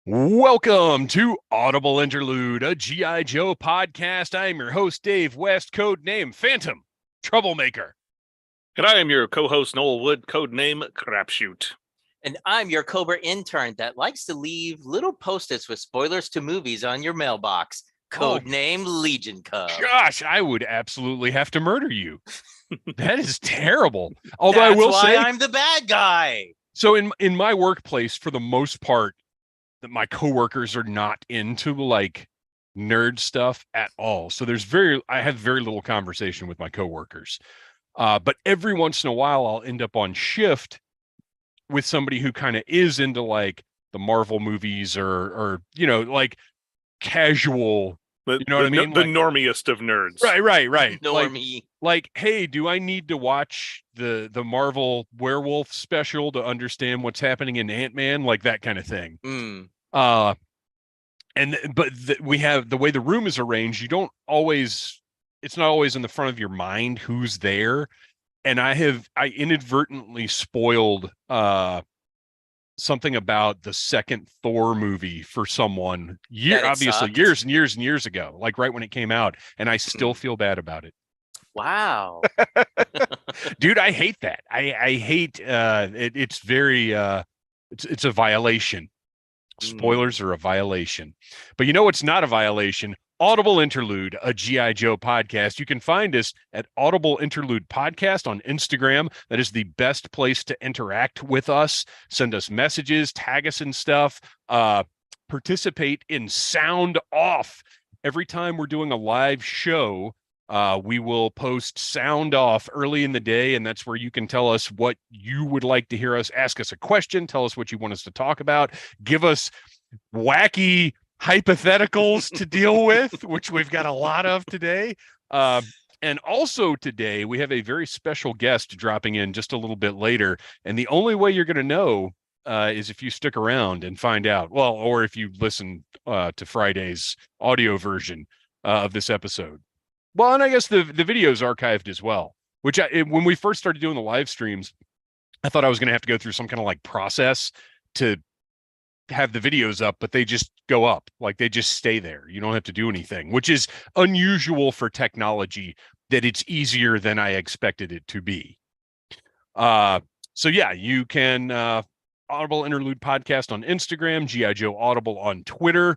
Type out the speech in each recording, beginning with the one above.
Welcome to Audible Interlude, a G.I. Joe podcast. I am your host, Dave West, code name Phantom, Troublemaker. And I am your co-host, Noel Wood, code name Crapshoot. And I'm your Cobra intern that likes to leave little post-its with spoilers to movies on your mailbox, code name Legion Cub. Gosh, I would absolutely have to murder you. That is terrible. Although That's I will why say, I'm the bad guy. So in my workplace, for the most part, that my coworkers are not into like nerd stuff at all. So I have very little conversation with my coworkers. But every once in a while, I'll end up on shift with somebody who kind of is into like the Marvel movies or like casual. You know what I mean? The normiest of nerds. Right. Normie. Like, hey, do I need to watch the Marvel werewolf special to understand what's happening in Ant-Man? Like that kind of thing. We have the way the room is arranged, it's not always in the front of your mind who's there. And I inadvertently spoiled something about the second Thor movie for someone years and years ago, like right when it came out, and I still feel bad about it. Wow. Dude, I hate that. I hate it's very it's a violation. Spoilers are a violation. But you know what's not a violation? Audible Interlude, a G.I. Joe podcast. You can find us at Audible Interlude Podcast on Instagram. That is the best place to interact with us. Send us messages, tag us and stuff. Participate in Sound Off. Every time we're doing a live show, we will post Sound Off early in the day, and that's where you can tell us what you would like to hear us. Ask us a question. Tell us what you want us to talk about. Give us wacky hypotheticals to deal with, which we've got a lot of today. And also today, we have a very special guest dropping in just a little bit later. And the only way you're going to know is if you stick around and find out. Well, or if you listen to Friday's audio version of this episode. Well, and I guess the video is archived as well, which when we first started doing the live streams, I thought I was going to have to go through some kind of like process to have the videos up, but they just go up, like they just stay there. You don't have to do anything, which is unusual for technology, that it's easier than I expected it to be. So yeah, you can Audible Interlude Podcast on Instagram, G.I. Joe Audible on Twitter.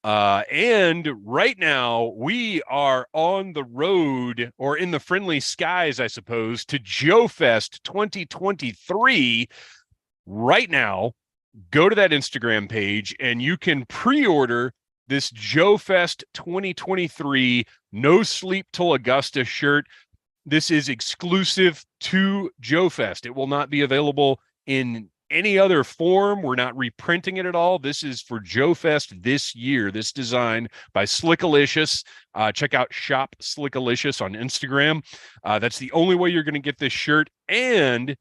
And right now we are on the road, or in the friendly skies, I suppose, to JoeFest 2023. Right now, go to that Instagram page and you can pre-order this JoeFest 2023 No Sleep Till Augusta shirt. This is exclusive to JoeFest. It will not be available in any other form. We're not reprinting it at all. This is for JoeFest this year. This design by Slickalicious. Check out Shop Slickalicious on Instagram. That's the only way you're going to get this shirt. And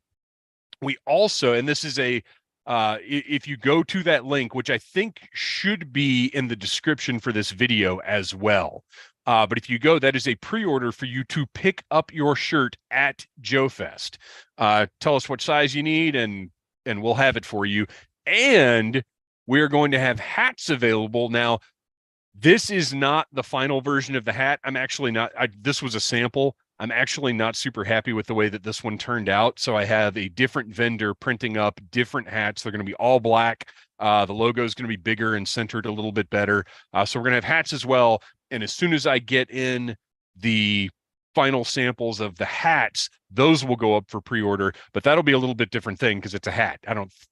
we also, and this is if you go to that link, which I think should be in the description for this video as well. But if you go, that is a pre-order for you to pick up your shirt at JoeFest. Tell us what size you need and we'll have it for you. And we're going to have hats available. Now, this is not the final version of the hat. I'm actually not, this was a sample. I'm actually not super happy with the way that this one turned out. So I have a different vendor printing up different hats. They're going to be all black. The logo is going to be bigger and centered a little bit better. So we're going to have hats as well. And as soon as I get in the final samples of the hats, those will go up for pre-order, but that'll be a little bit different thing because it's a hat.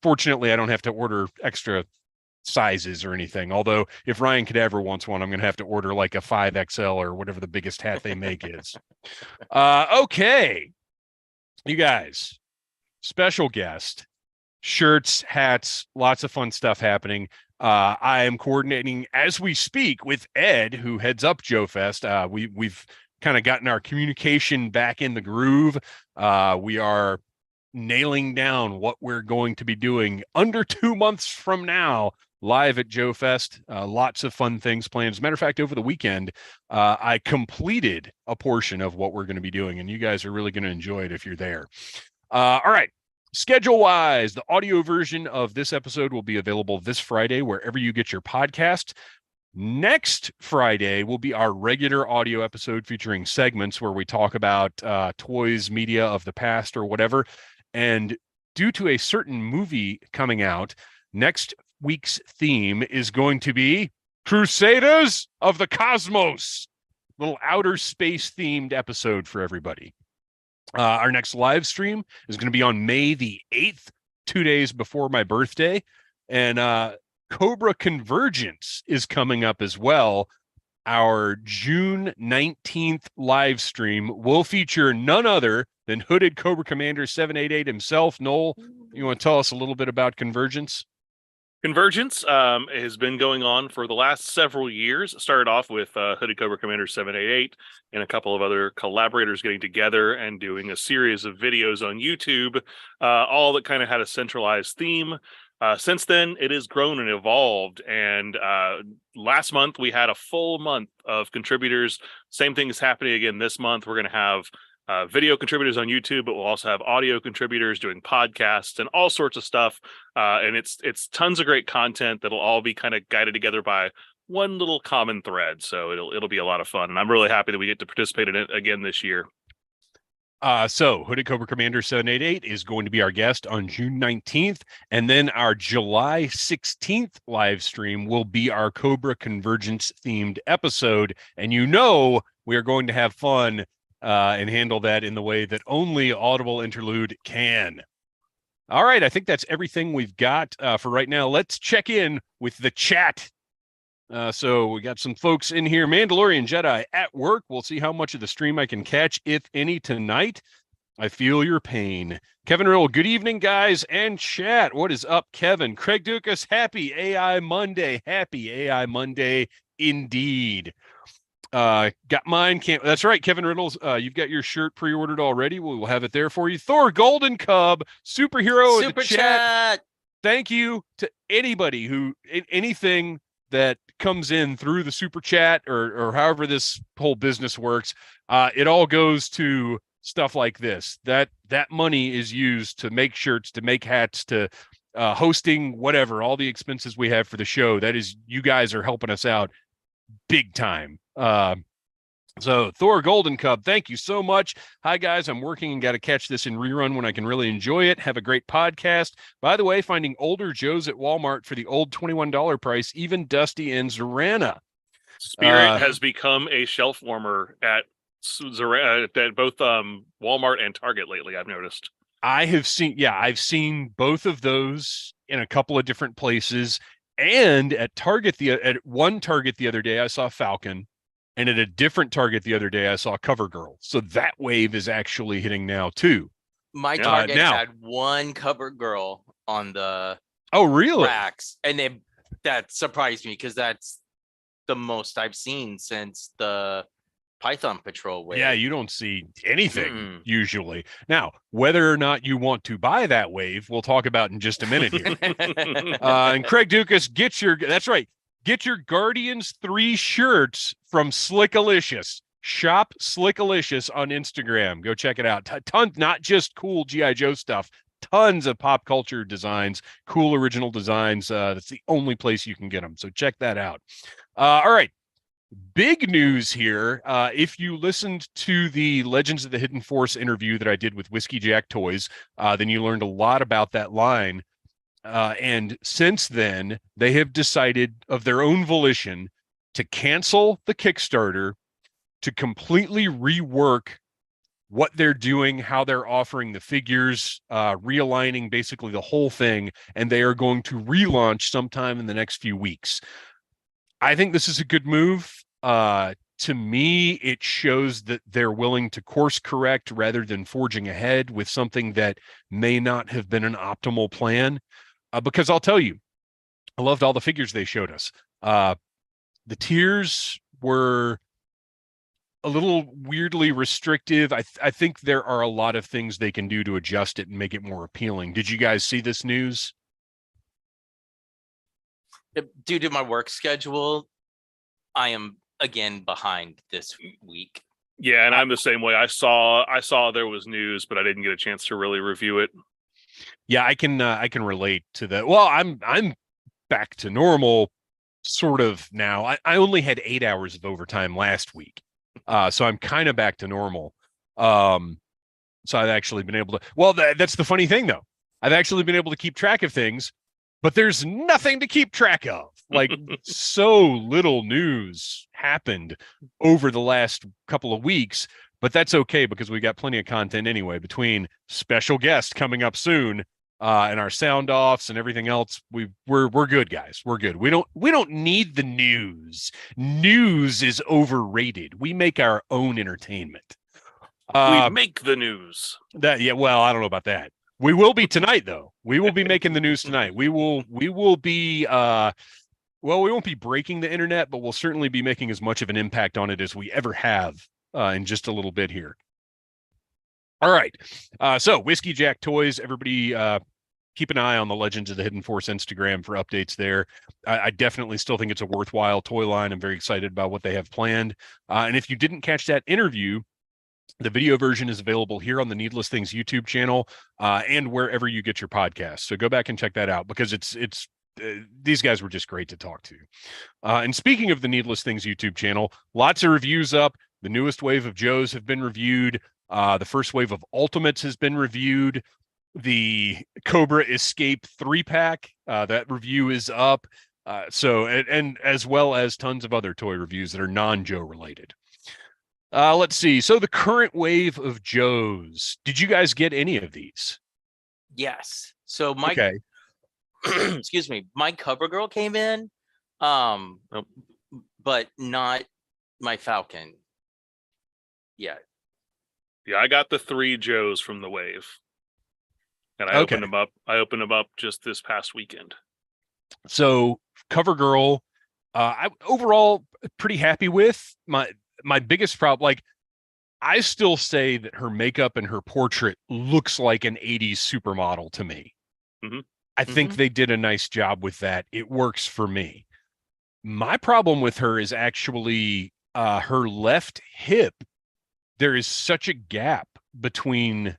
Fortunately, I don't have to order extra sizes or anything. Although if Ryan Cadaver wants one, I'm going to have to order like a 5XL or whatever the biggest hat they make is. Okay. You guys, special guest, shirts, hats, lots of fun stuff happening. I am coordinating as we speak with Ed, who heads up JoeFest. We've kind of gotten our communication back in the groove. We are nailing down what we're going to be doing under 2 months from now, live at JoeFest. Lots of fun things planned. As a matter of fact, over the weekend, I completed a portion of what we're going to be doing, and you guys are really going to enjoy it if you're there. All right. Schedule-wise, the audio version of this episode will be available this Friday wherever you get your podcast. Next Friday will be our regular audio episode featuring segments where we talk about toys, media of the past, or whatever. And due to a certain movie coming out, next week's theme is going to be Crusaders of the Cosmos. Little outer space themed episode for everybody. Our next live stream is going to be on May the 8th, 2 days before my birthday. And Cobra Convergence is coming up as well. Our June 19th live stream will feature none other than Hooded Cobra Commander 788 himself. Noel, you want to tell us a little bit about Convergence? Convergence has been going on for the last several years. It started off with Hooded Cobra Commander 788 and a couple of other collaborators getting together and doing a series of videos on YouTube, all that kind of had a centralized theme. Since then, it has grown and evolved. And last month, we had a full month of contributors. Same thing is happening again this month. We're going to have video contributors on YouTube, but we'll also have audio contributors doing podcasts and all sorts of stuff. And it's tons of great content that'll all be kind of guided together by one little common thread. So it'll be a lot of fun. And I'm really happy that we get to participate in it again this year. So Hooded Cobra Commander 788 is going to be our guest on June 19th. And then our July 16th live stream will be our Cobra Convergence themed episode. And we are going to have fun and handle that in the way that only Audible Interlude can. All right, I think that's everything we've got for right now. Let's check in with the chat. So we got some folks in here. Mandalorian Jedi at work. We'll see how much of the stream I can catch, if any, tonight. I feel your pain. Kevin Riddle, good evening, guys, and chat. What is up, Kevin? Craig Dukas, happy AI Monday. Happy AI Monday indeed. Got mine. That's right, Kevin Riddles. You've got your shirt pre-ordered already. We'll have it there for you. Thor Golden Cub, superhero in the chat. Thank you to anybody who anything that comes in through the super chat or however this whole business works. It all goes to stuff like this. That money is used to make shirts, to make hats, to hosting, whatever, all the expenses we have for the show. That is, you guys are helping us out big time. So Thor Golden Cub, thank you so much. Hi guys, I'm working and got to catch this in rerun when I can really enjoy it. Have a great podcast. By the way, finding older Joes at Walmart for the old $21 price, even Dusty and Zorana. Spirit has become a shelf warmer at both Walmart and Target lately, I've noticed. I've seen both of those in a couple of different places. And at Target, at one Target the other day, I saw Falcon. And at a different Target the other day, I saw CoverGirl. So that wave is actually hitting now, too. My Target had one CoverGirl on the racks. And that surprised me because that's the most I've seen since the Python Patrol wave. Yeah, you don't see anything usually. Now, whether or not you want to buy that wave, we'll talk about in just a minute here. And Craig Dukas, that's right. Get your Guardians 3 shirts from Slickalicious. Shop Slickalicious on Instagram. Go check it out. Tons, not just cool G.I. Joe stuff. Tons of pop culture designs, cool original designs. That's the only place you can get them. So check that out. All right. Big news here. If you listened to the Legends of the Hidden Force interview that I did with Whiskey Jack Toys, then you learned a lot about that line. And since then, they have decided of their own volition to cancel the Kickstarter, to completely rework what they're doing, how they're offering the figures, realigning basically the whole thing, and they are going to relaunch sometime in the next few weeks. I think this is a good move. To me, it shows that they're willing to course correct rather than forging ahead with something that may not have been an optimal plan. Because I'll tell you, I loved all the figures they showed us. The tiers were a little weirdly restrictive. I think there are a lot of things they can do to adjust it and make it more appealing. Did you guys see this news? Due to my work schedule, I am again behind this week. Yeah, and I'm the same way. I saw there was news, but I didn't get a chance to really review it. Yeah, I can relate to that. Well, I'm back to normal sort of now. I only had 8 hours of overtime last week. So I'm kind of back to normal. So I've actually been able to, well, that's the funny thing though. I've actually been able to keep track of things, but there's nothing to keep track of. Like so little news happened over the last couple of weeks, but that's okay because we got plenty of content anyway between special guests coming up soon, and our sound offs and everything else. We're good, guys. We're good. We don't need the news. News is overrated. We make our own entertainment. We make the news. Well, I don't know about that. We will be tonight, though. We will be making the news tonight. We will be well, we won't be breaking the internet, but we'll certainly be making as much of an impact on it as we ever have in just a little bit here. All right. So Whiskey Jack Toys, everybody keep an eye on the Legends of the Hidden Force Instagram for updates there. I definitely still think it's a worthwhile toy line. I'm very excited about what they have planned. And if you didn't catch that interview, the video version is available here on the Needless Things YouTube channel and wherever you get your podcasts. So go back and check that out because it's these guys were just great to talk to. And speaking of the Needless Things YouTube channel, lots of reviews up. The newest wave of Joes have been reviewed. The first wave of Ultimates has been reviewed. The Cobra Escape 3-pack, that review is up. So as well as tons of other toy reviews that are non-Joe related. Let's see. So the current wave of Joes, did you guys get any of these? Yes. So excuse me, my cover girl came in, but not my Falcon yet. Yeah, I got the 3 Joes from the wave. And I opened them up. I opened them up just this past weekend. So cover girl, I overall pretty happy with. My biggest problem, like, I still say that her makeup and her portrait looks like an 80s supermodel to me. Mm-hmm. I think they did a nice job with that. It works for me. My problem with her is actually her left hip. There is such a gap between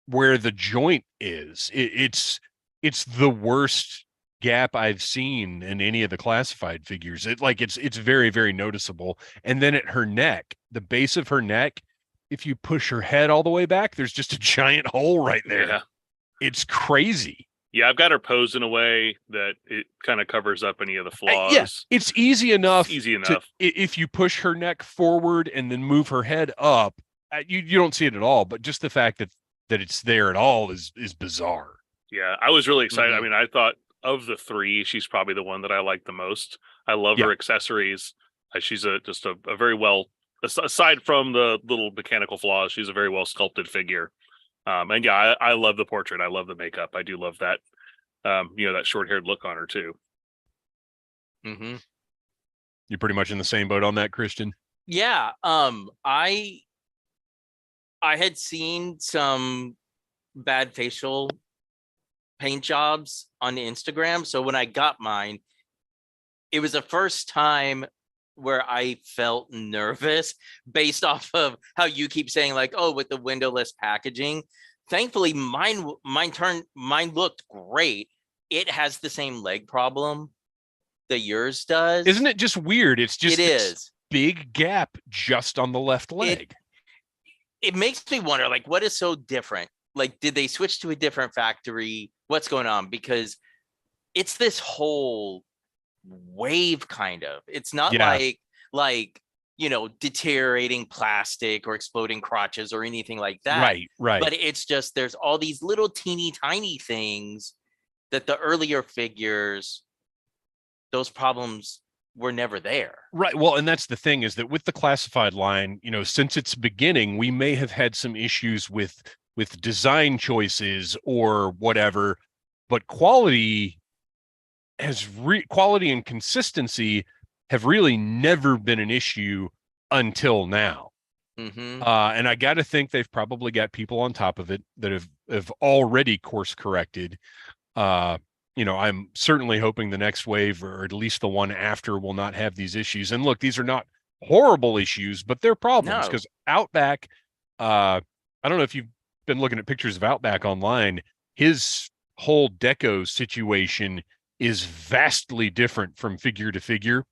where the joint is. It's the worst gap I've seen in any of the classified figures. It's very, very noticeable. And then at her neck, the base of her neck, if you push her head all the way back, there's just a giant hole right there. Yeah. It's crazy. Yeah, I've got her posed in a way that it kind of covers up any of the flaws. Yes, it's easy enough. If you push her neck forward and then move her head up, you don't see it at all. But just the fact that it's there at all is bizarre. Yeah, I was really excited. I mean, I thought of the 3, she's probably the one that I like the most. I love her accessories. She's just a very well, aside from the little mechanical flaws, she's a very well sculpted figure. And yeah, I love the portrait. I love the makeup. I do love that, that short-haired look on her too. Mm-hmm. You're pretty much in the same boat on that, Kristian. Yeah. I had seen some bad facial paint jobs on Instagram. So when I got mine, it was the first time where I felt nervous based off of how you keep saying, like, oh, with the windowless packaging. Thankfully, mine looked great. It has the same leg problem that yours does. Isn't it just weird? It's just this big gap just on the left leg. It makes me wonder, like, what is so different? Like, did they switch to a different factory? What's going on? Because it's this whole wave kind of. It's not like deteriorating plastic or exploding crotches or anything like that. Right. But it's just there's all these little teeny tiny things that the earlier figures, those problems were never there. Right. Well, and that's the thing, is that with the classified line, since its beginning, we may have had some issues with design choices or whatever, but quality and consistency have really never been an issue until now. Mm-hmm. And I got to think they've probably got people on top of it that have already course corrected. I'm certainly hoping the next wave, or at least the one after, will not have these issues. And look, these are not horrible issues, but they're problems, because Outback, I don't know if you've been looking at pictures of Outback online. his whole deco situation is vastly different from figure to figure.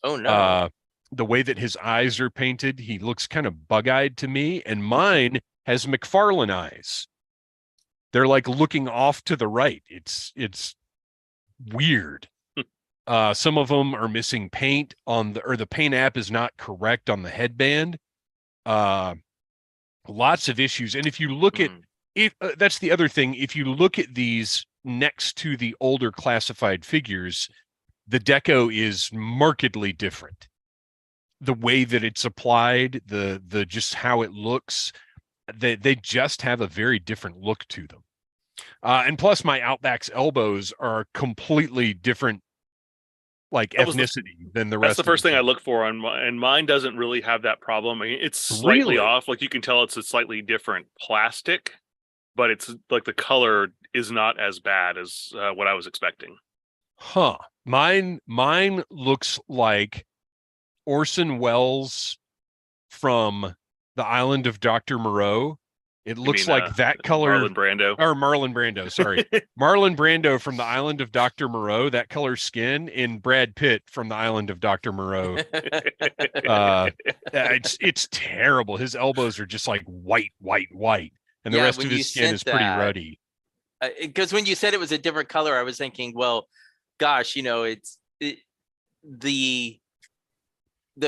Oh no. The way that his eyes are painted, he looks kind of bug-eyed to me, and mine has McFarlane eyes. They're like looking off to the right. It's weird. Some of them are missing paint on the paint app is not correct on the headband. Lots of issues. And if you look at that's the other thing. If you look at these next to the older classified figures, the deco is markedly different. The way that it's applied, the just how it looks, they just have a very different look to them. And plus my Outback's elbows are completely different, like ethnicity than the rest. That's the first thing I look for on and mine doesn't really have that problem. I mean, it's slightly off. Like you can tell it's a slightly different plastic, but it's like the color is not as bad as what I was expecting. Huh. Mine looks like Orson Welles from the Island of Dr. Moreau. It looks like that color. Marlon Brando, sorry. Marlon Brando from the Island of Dr. Moreau, that color skin, in Brad Pitt from the Island of Dr. Moreau. It's terrible. His elbows are just like white. And the rest of his skin is pretty ruddy. Because when you said it was a different color, I was thinking, well, gosh, the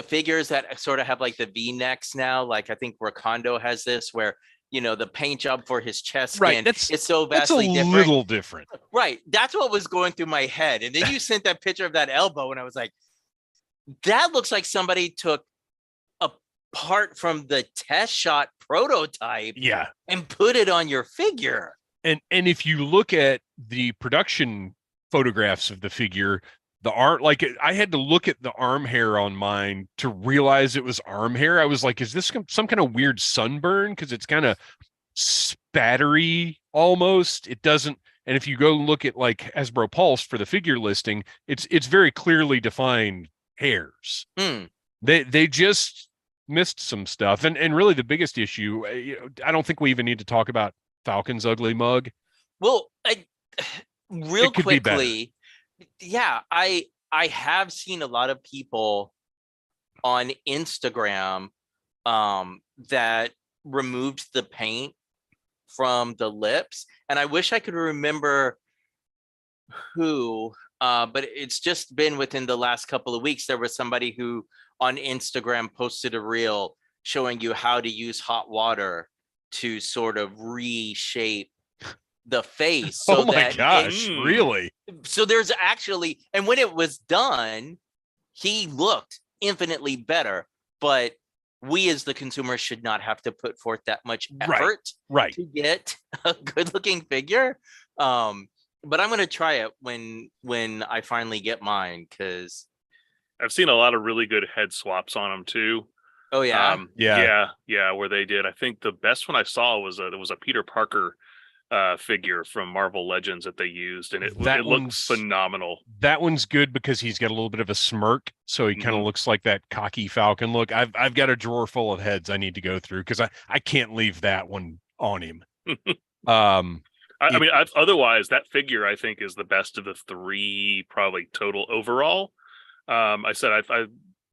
figures that sort of have like the V-necks now, like I think Rakondo has this where, the paint job for his chest skin is so vastly different. That's a little different. Right. That's what was going through my head. And then you sent that picture of that elbow and I was like, that looks like somebody took a part from the test shot prototype and put it on your figure. And if you look at the production photographs of the figure, the arm, like I had to look at the arm hair on mine to realize it was arm hair. I was like, is this some kind of weird sunburn? Because it's kind of spattery almost. It doesn't. And if you go look at like Hasbro Pulse for the figure listing, it's very clearly defined hairs. They just missed some stuff. And really the biggest issue, I don't think we even need to talk about Falcon's ugly mug. Well, real quickly, I have seen a lot of people on Instagram that removed the paint from the lips, and I wish I could remember who, but it's just been within the last couple of weeks. There was somebody who on Instagram posted a reel showing you how to use hot water to sort of reshape the face. So my gosh, really? So there's actually, and when it was done, he looked infinitely better, but we as the consumer should not have to put forth that much effort to get a good looking figure. But I'm going to try it when I finally get mine, because I've seen a lot of really good head swaps on them too. Oh yeah. Yeah, where they did. I think the best one I saw was there was a Peter Parker figure from Marvel Legends that they used, and it looked phenomenal. That one's good because he's got a little bit of a smirk, so he kind of looks like that cocky Falcon look. I've got a drawer full of heads I need to go through because I can't leave that one on him. Otherwise that figure I think is the best of the three probably total overall. I said I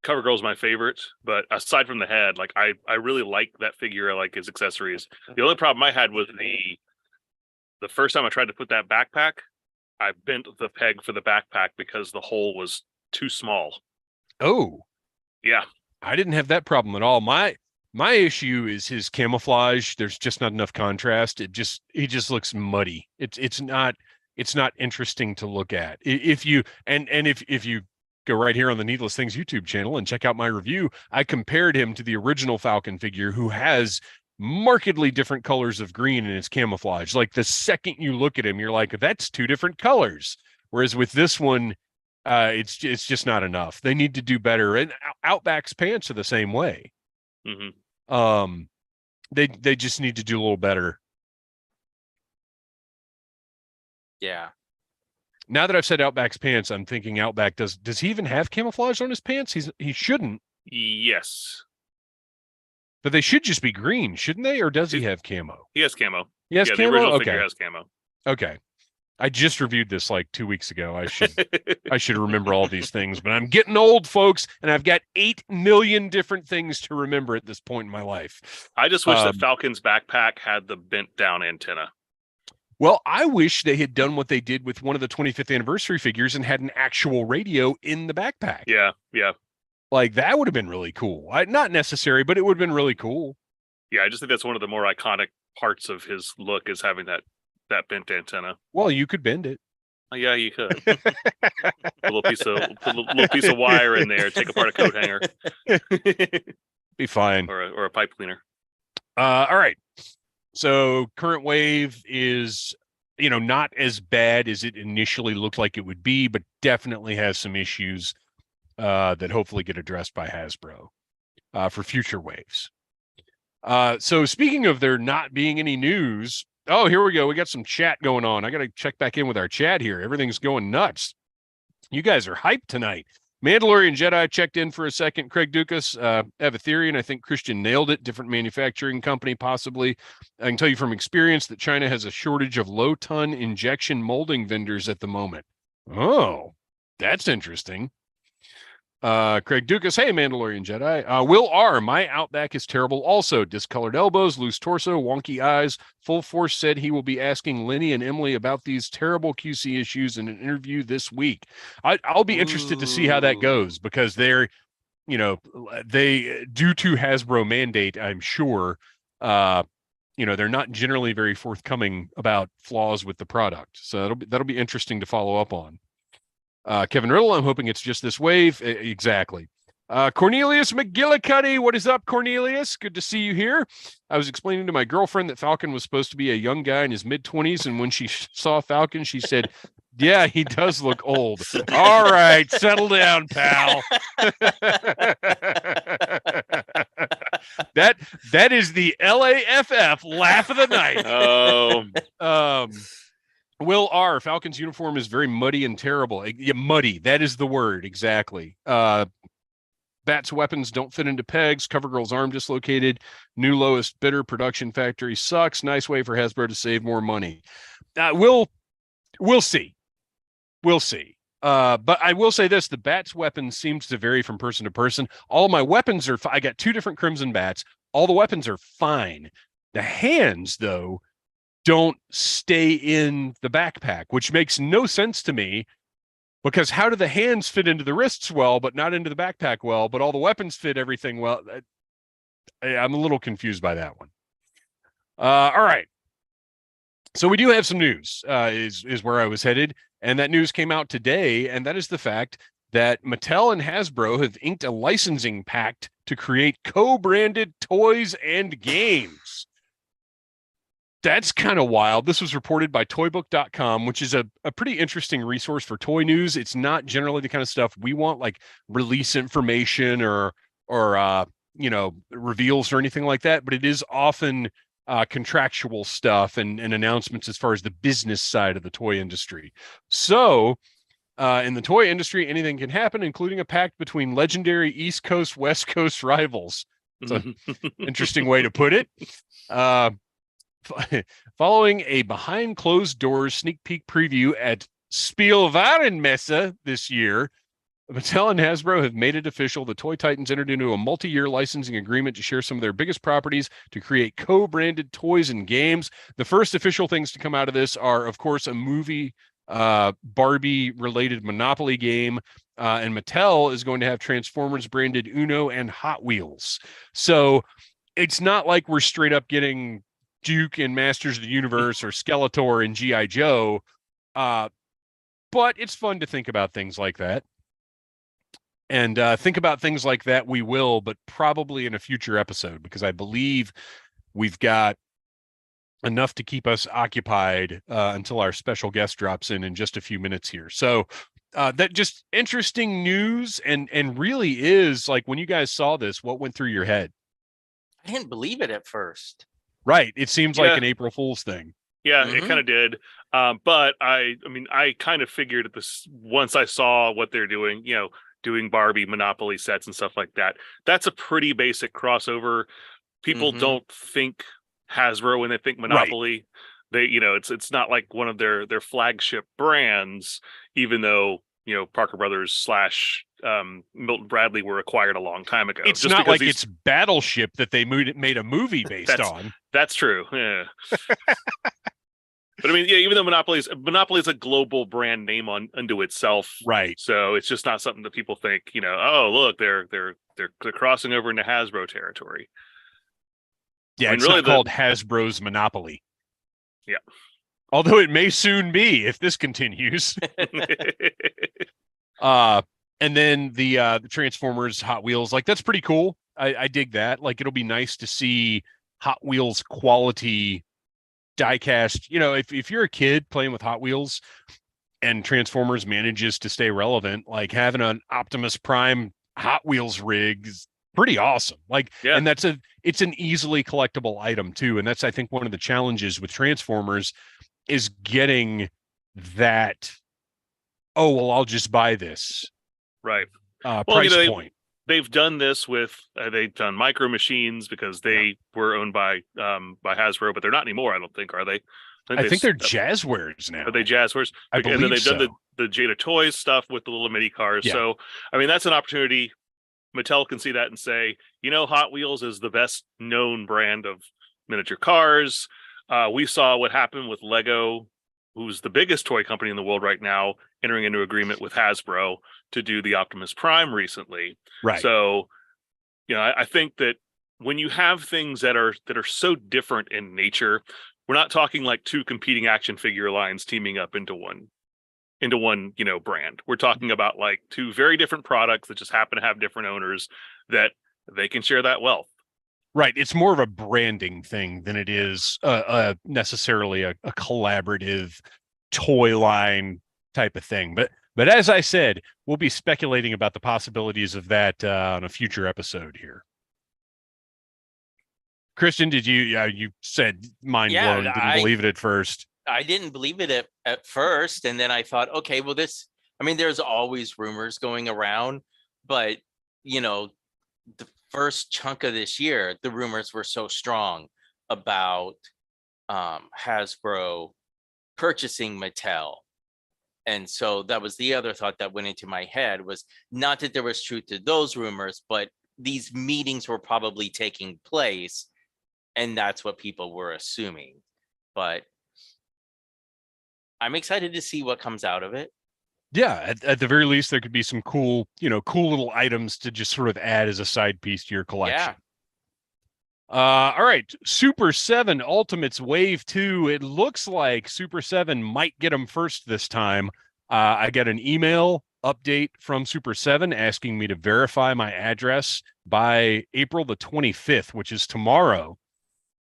Cover Girl's my favorite, but aside from the head, like I really like that figure. I like his accessories. The only problem I had was the first time I tried to put that backpack, I bent the peg for the backpack because the hole was too small. Oh, yeah. I didn't have that problem at all. My issue is his camouflage. There's just not enough contrast. He just looks muddy. It's not interesting to look at. If you go right here on the Needless Things YouTube channel and check out my review, I compared him to the original Falcon figure, who has markedly different colors of green in his camouflage. Like the second you look at him, you're like, that's two different colors. Whereas with this one, it's just not enough. They need to do better. And Outback's pants are the same way. Mm-hmm. They just need to do a little better. Yeah. Now that I've said Outback's pants, I'm thinking Outback does he even have camouflage on his pants? He shouldn't. Yes. But they should just be green, shouldn't they? Or does he have camo? He has camo. He has camo? The original okay. figure has camo. Okay. I just reviewed this like 2 weeks ago. I should remember all these things, but I'm getting old, folks, and I've got 8 million different things to remember at this point in my life. I just wish that Falcon's backpack had the bent down antenna. Well, I wish they had done what they did with one of the 25th anniversary figures and had an actual radio in the backpack. Yeah. Like that would have been really cool. Not necessary, but it would have been really cool. Yeah, I just think that's one of the more iconic parts of his look is having that bent antenna. Well, you could bend it. Yeah, you could. Put a little piece of wire in there. Take apart a coat hanger. Be fine. Or a pipe cleaner. All right. So current wave is, not as bad as it initially looked like it would be, but definitely has some issues that hopefully get addressed by Hasbro for future waves. So speaking of there not being any news, oh, here we go. We got some chat going on. I got to check back in with our chat here. Everything's going nuts. You guys are hyped tonight. Mandalorian Jedi checked in for a second. Craig Dukas, have a theory, and I think Kristian nailed it. Different manufacturing company, possibly. I can tell you from experience that China has a shortage of low-ton injection molding vendors at the moment. Oh, that's interesting. Craig Dukas, hey, Mandalorian Jedi. Will R, my Outback is terrible also. Discolored elbows, loose torso, wonky eyes. Full Force said he will be asking Lenny and Emily about these terrible QC issues in an interview this week. I'll be interested to see how that goes because they're, they, due to Hasbro mandate, I'm sure, they're not generally very forthcoming about flaws with the product. So that'll be interesting to follow up on. Kevin Riddle, I'm hoping it's just this wave. Exactly. Cornelius McGillicuddy, what is up, Cornelius? Good to see you here. I was explaining to my girlfriend that Falcon was supposed to be a young guy in his mid-20s, and when she saw Falcon, she said, yeah, he does look old. All right, settle down, pal. That is the LAFF laugh of the night. Oh. Will R, Falcon's uniform is very muddy and terrible. Yeah, muddy. That is the word. Exactly. Bat's weapons don't fit into pegs. CoverGirl's arm dislocated. New lowest bidder production factory sucks. Nice way for Hasbro to save more money. We'll see. We'll see. But I will say this, the Bat's weapon seems to vary from person to person. All my weapons are, I got 2 different Crimson Bats. All the weapons are fine. The hands, though, don't stay in the backpack, which makes no sense to me because how do the hands fit into the wrists well, but not into the backpack well, but all the weapons fit everything well? I'm a little confused by that one. All right. So we do have some news, is where I was headed. And that news came out today. And that is the fact that Mattel and Hasbro have inked a licensing pact to create co-branded toys and games. That's kind of wild. This was reported by toybook.com, which is a pretty interesting resource for toy news. It's not generally the kind of stuff we want, like release information or reveals or anything like that, but it is often contractual stuff and announcements as far as the business side of the toy industry. So in the toy industry, anything can happen, including a pact between legendary East Coast, West Coast rivals. It's an interesting way to put it. Following a behind closed doors sneak peek preview at Spielwarenmesse this year, Mattel and Hasbro have made it official. The Toy Titans entered into a multi-year licensing agreement to share some of their biggest properties to create co-branded toys and games. The first official things to come out of this are, of course, a movie Barbie-related Monopoly game, and Mattel is going to have Transformers-branded Uno and Hot Wheels. So it's not like we're straight up getting Duke and Masters of the Universe or Skeletor and G.I. Joe, but it's fun to think about things like that. And think about things like that we will, but probably in a future episode, because I believe we've got enough to keep us occupied until our special guest drops in just a few minutes here. So that just interesting news and really is like when you guys saw this, what went through your head? I didn't believe it at first. Right. It seems like an April Fool's thing. Yeah, it kind of did. But I kind of figured this once I saw what they're doing, doing Barbie Monopoly sets and stuff like that. That's a pretty basic crossover. People don't think Hasbro when they think Monopoly. Right. They, it's not like one of their flagship brands, even though Parker Brothers slash Milton Bradley were acquired a long time ago. It's not like it's Battleship that they made a movie based on. That's true. Yeah. But I mean, yeah, even though Monopoly is a global brand name unto itself, right? So it's just not something that people think, oh, look, they're crossing over into Hasbro territory. Yeah, it's really not called Hasbro's Monopoly. Yeah. Although it may soon be if this continues. And then the Transformers, Hot Wheels, like that's pretty cool. I dig that. Like it'll be nice to see Hot Wheels quality diecast. If you're a kid playing with Hot Wheels and Transformers manages to stay relevant, like having an Optimus Prime Hot Wheels rig is pretty awesome. Like, yeah. And it's an easily collectible item too. And that's, I think, one of the challenges with Transformers is getting that, oh, well, I'll just buy this. Right. Price point. They've done this with, they've done Micro Machines because they were owned by Hasbro, but they're not anymore, I don't think, are they? I think they're Jazzwares now. Are they Jazzwares? I believe and then they've so. done the Jada Toys stuff with the little mini cars. Yeah. So, I mean, that's an opportunity. Mattel can see that and say, Hot Wheels is the best known brand of miniature cars. We saw what happened with Lego, who's the biggest toy company in the world right now, entering into agreement with Hasbro to do the Optimus Prime recently. Right. So, I think that when you have things that are so different in nature, we're not talking like two competing action figure lines teaming up into one brand. We're talking about like two very different products that just happen to have different owners that they can share that wealth. Right. It's more of a branding thing than it is necessarily a collaborative toy line type of thing. But as I said, we'll be speculating about the possibilities of that on a future episode here. Kristian, did you said mind blown, didn't believe it at first. I didn't believe it at first. And then I thought, okay, well, there's always rumors going around, but the first chunk of this year, the rumors were so strong about Hasbro purchasing Mattel. And so that was the other thought that went into my head, was not that there was truth to those rumors, but these meetings were probably taking place. And that's what people were assuming. But I'm excited to see what comes out of it. Yeah, at the very least, there could be some cool little items to just sort of add as a side piece to your collection. Yeah. All right, Super 7 Ultimates Wave 2. It looks like Super 7 might get them first this time. I got an email update from Super 7 asking me to verify my address by April the 25th, which is tomorrow.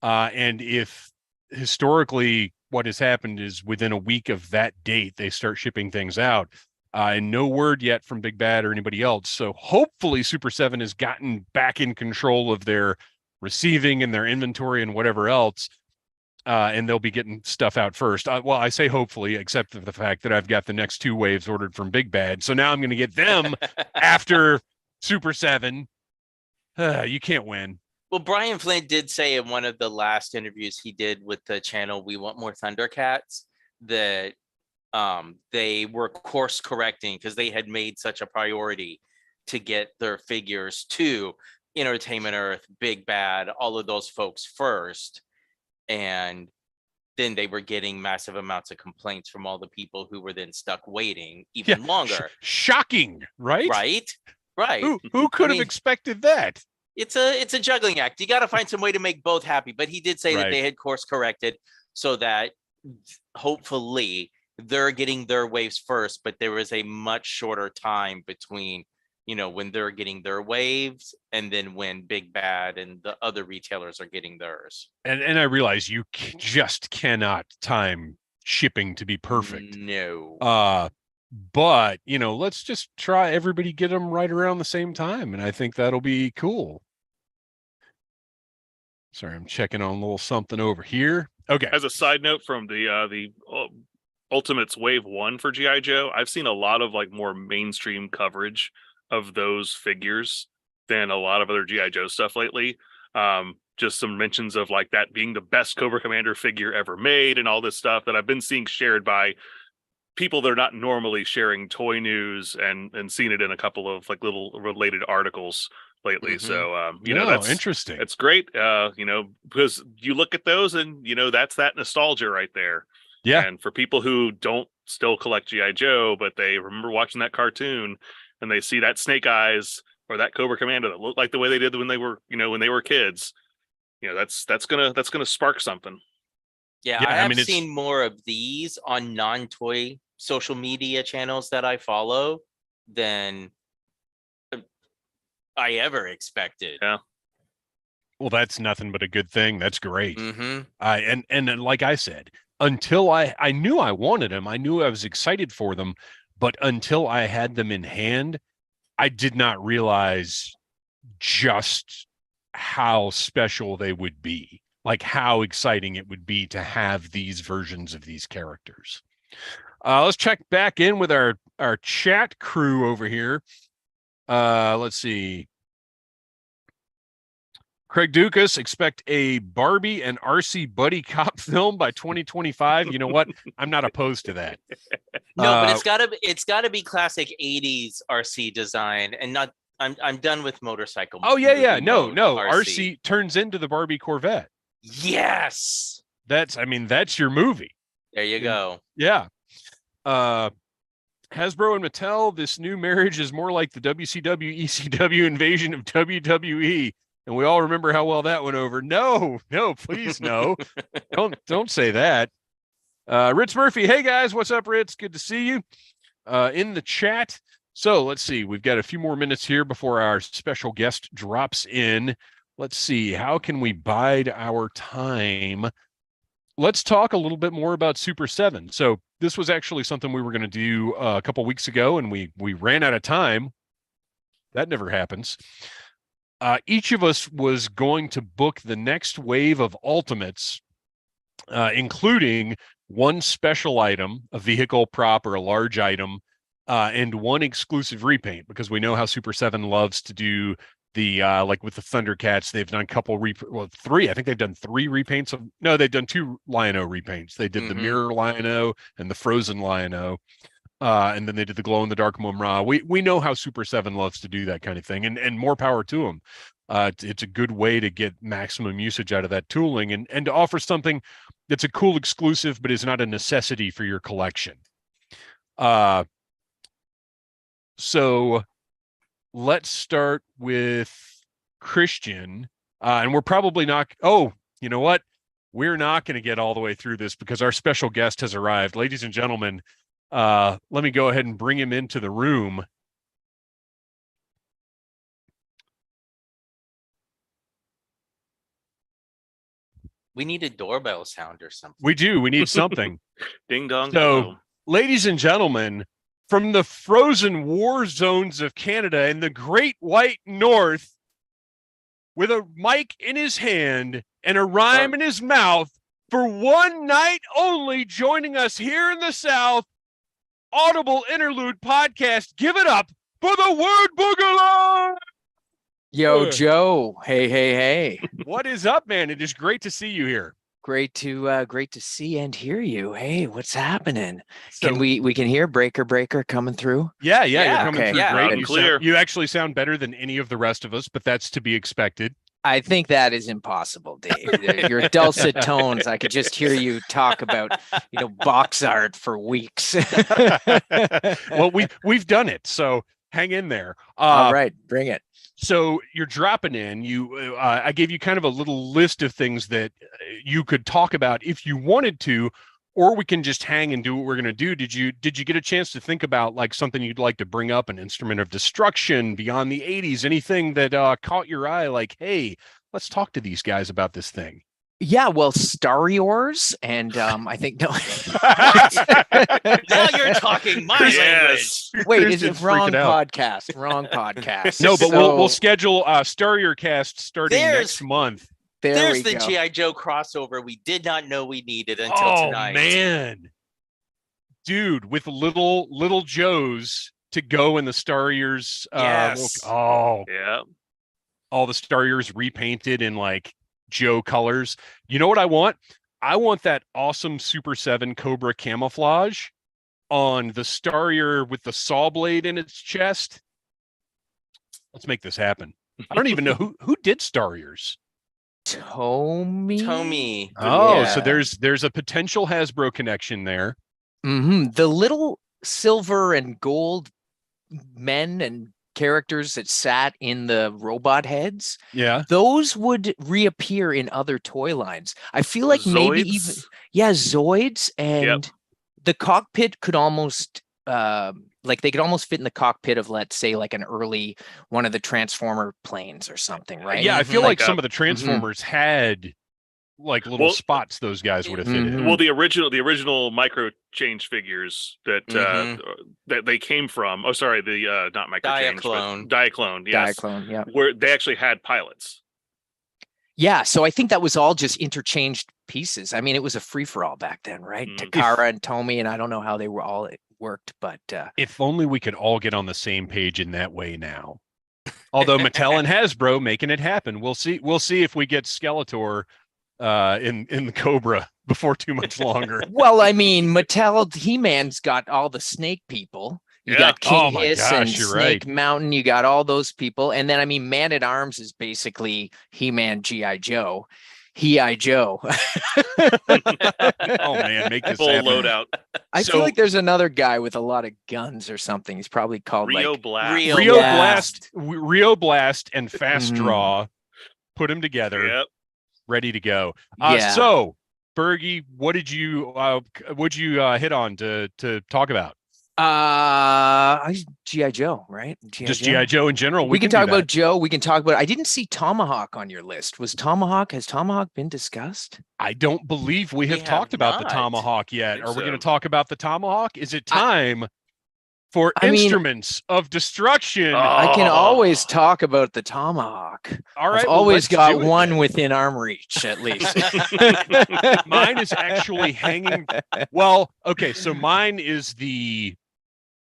And if historically what has happened is within a week of that date, they start shipping things out. And no word yet from Big Bad or anybody else. So hopefully Super 7 has gotten back in control of their receiving and their inventory and whatever else. And they'll be getting stuff out first. Well, I say hopefully, except for the fact that I've got the next two waves ordered from Big Bad. So now I'm going to get them after Super 7. You can't win. Well, Brian Flynn did say in one of the last interviews he did with the channel We Want More Thundercats that they were course correcting because they had made such a priority to get their figures to Entertainment Earth, Big Bad, all of those folks first. And then they were getting massive amounts of complaints from all the people who were then stuck waiting even longer. Shocking, right? Right. Who could have expected that? It's a juggling act. You got to find some way to make both happy. But he did say that they had course corrected so that hopefully they're getting their waves first, but there was a much shorter time between, when they're getting their waves and then when Big Bad and the other retailers are getting theirs. And I realize you just cannot time shipping to be perfect. No. But, let's just try everybody get them right around the same time. And I think that'll be cool. Sorry, I'm checking on a little something over here. Okay. As a side note from the Ultimates Wave 1 for G.I. Joe, I've seen a lot of like more mainstream coverage of those figures than a lot of other G.I. Joe stuff lately. just some mentions of like that being the best Cobra Commander figure ever made and all this stuff that I've been seeing shared by people that are not normally sharing toy news, and seen it in a couple of like little related articles lately. So that's interesting. It's great. Because you look at those and that's that nostalgia right there. Yeah. And for people who don't still collect G.I. Joe, but they remember watching that cartoon and they see that Snake Eyes or that Cobra Commander that looked like the way they did when they were kids, that's gonna spark something. Yeah, I have seen more of these on non-toy social media channels that I follow than I ever expected. Yeah. Well, that's nothing but a good thing. That's great. Mm-hmm. And like I said, until I knew I wanted them, I knew I was excited for them, but until I had them in hand, I did not realize just how special they would be, like how exciting it would be to have these versions of these characters. Let's check back in with our chat crew over here. Let's see. Craig Dukas, expect a Barbie and RC buddy cop film by 2025. You know what? I'm not opposed to that. No, but it's gotta be classic 80s RC design and not. I'm done with motorcycle. Oh yeah. No. RC turns into the Barbie Corvette. Yes. That's your movie. There you go. Yeah. Hasbro and Mattel, this new marriage is more like the WCW ECW invasion of WWE. And we all remember how well that went over. No, please no. Don't say that. Ritz Murphy, hey guys, what's up, Ritz? Good to see you in the chat. So let's see. We've got a few more minutes here before our special guest drops in. Let's see. How can we bide our time? Let's talk a little bit more about Super 7. So this was actually something we were going to do a couple weeks ago, and we ran out of time. That never happens. Each of us was going to book the next wave of Ultimates, including one special item, a vehicle prop or a large item, and one exclusive repaint, because we know how Super 7 loves to do the like with the Thundercats. They've done three. I think they've done 3 repaints they've done 2 Lion-O repaints. They did the Mirror Lion-O and the Frozen Lion-O. And then they did the glow in the dark Mumm-Ra. We know how Super 7 loves to do that kind of thing, and more power to them. It's a good way to get maximum usage out of that tooling and to offer something that's a cool exclusive, but is not a necessity for your collection. So let's start with Kristian, and we're probably not. Oh, you know what? We're not going to get all the way through this because our special guest has arrived, ladies and gentlemen. Let me go ahead and bring him into the room. We need a doorbell sound or something. We do. We need something. Ding dong. So, ladies and gentlemen, from the frozen war zones of Canada and the Great White North, with a mic in his hand and a rhyme in his mouth, for one night only, joining us here in the South, Audible Interlude Podcast. Give it up for the Word Boogaloo! Yo, Joe. Hey. What is up, man? It is great to see you here. Great to see and hear you. Hey, what's happening? So, we can hear breaker coming through? Yeah, you're coming through great. And clear. You actually sound better than any of the rest of us, but that's to be expected. I think that is impossible, Dave. Your dulcet tones, I could just hear you talk about, box art for weeks. Well, we've done it, so hang in there. All right, bring it. So you're dropping in. I gave you kind of a little list of things that you could talk about if you wanted to, or we can just hang and do what we're going to do. Did you get a chance to think about like something you'd like to bring up, an instrument of destruction beyond the 80s, anything that caught your eye? Like, hey, let's talk to these guys about this thing. Yeah, well, Star Wars, and I think no. Now you're talking my language. Wait, is it wrong podcast? Wrong podcast. No, but we'll schedule Star Your Cast starting next month. There's the G.I. Joe crossover we did not know we needed until tonight. Oh man, dude, with little Joes to go in the Star Years. Yes. All the Star Years repainted in like Joe colors. You know what I want? I want that awesome Super 7 Cobra camouflage on the Starrier with the saw blade in its chest. Let's make this happen. I don't even know who did Starriers. Tomy. Oh, yeah. So there's a potential Hasbro connection there. The little silver and gold men and characters that sat in the robot heads, those would reappear in other toy lines. I feel like Zoids? Maybe even Zoids, and the cockpit could almost like they could almost fit in the cockpit of, let's say, like an early one of the Transformer planes or something, right? Yeah, I feel like some of the Transformers had like little spots those guys would have fit in. Well, the original micro change figures that that they came from. Oh, sorry, the not micro change, but Diaclone. Yes, Diaclone. Yeah, where they actually had pilots. Yeah, so I think that was all just interchanged pieces. I mean, it was a free for all back then, right? Takara and Tomy, and I don't know how they were all worked, but if only we could all get on the same page in that way now. Although Mattel and Hasbro making it happen, we'll see if we get Skeletor in the Cobra before too much longer. Well, I mean, Mattel He-Man's got all the snake people. You got King Hiss and Snake Mountain. You got all those people. And then, I mean, Man at Arms is basically He-Man, G.I. Joe. He-I Joe. Oh, man, make this full happen. Loadout. I feel like there's another guy with a lot of guns or something. He's probably called Rio Blast. Rio Blast and Fast Draw. Put them together. Yep. Ready to go. So, Bergie, what did you hit on to talk about? G.I. Joe, right? G.I. Joe in general. We can talk about Joe. We can talk about. I didn't see Tomahawk on your list. Has Tomahawk been discussed? I don't believe we have talked about the Tomahawk yet. Are we going to talk about the Tomahawk? Is it time for Instruments of Destruction? I can always talk about the Tomahawk. All right, I've always got one within arm reach, at least. Mine is actually hanging. Well, okay, so mine is the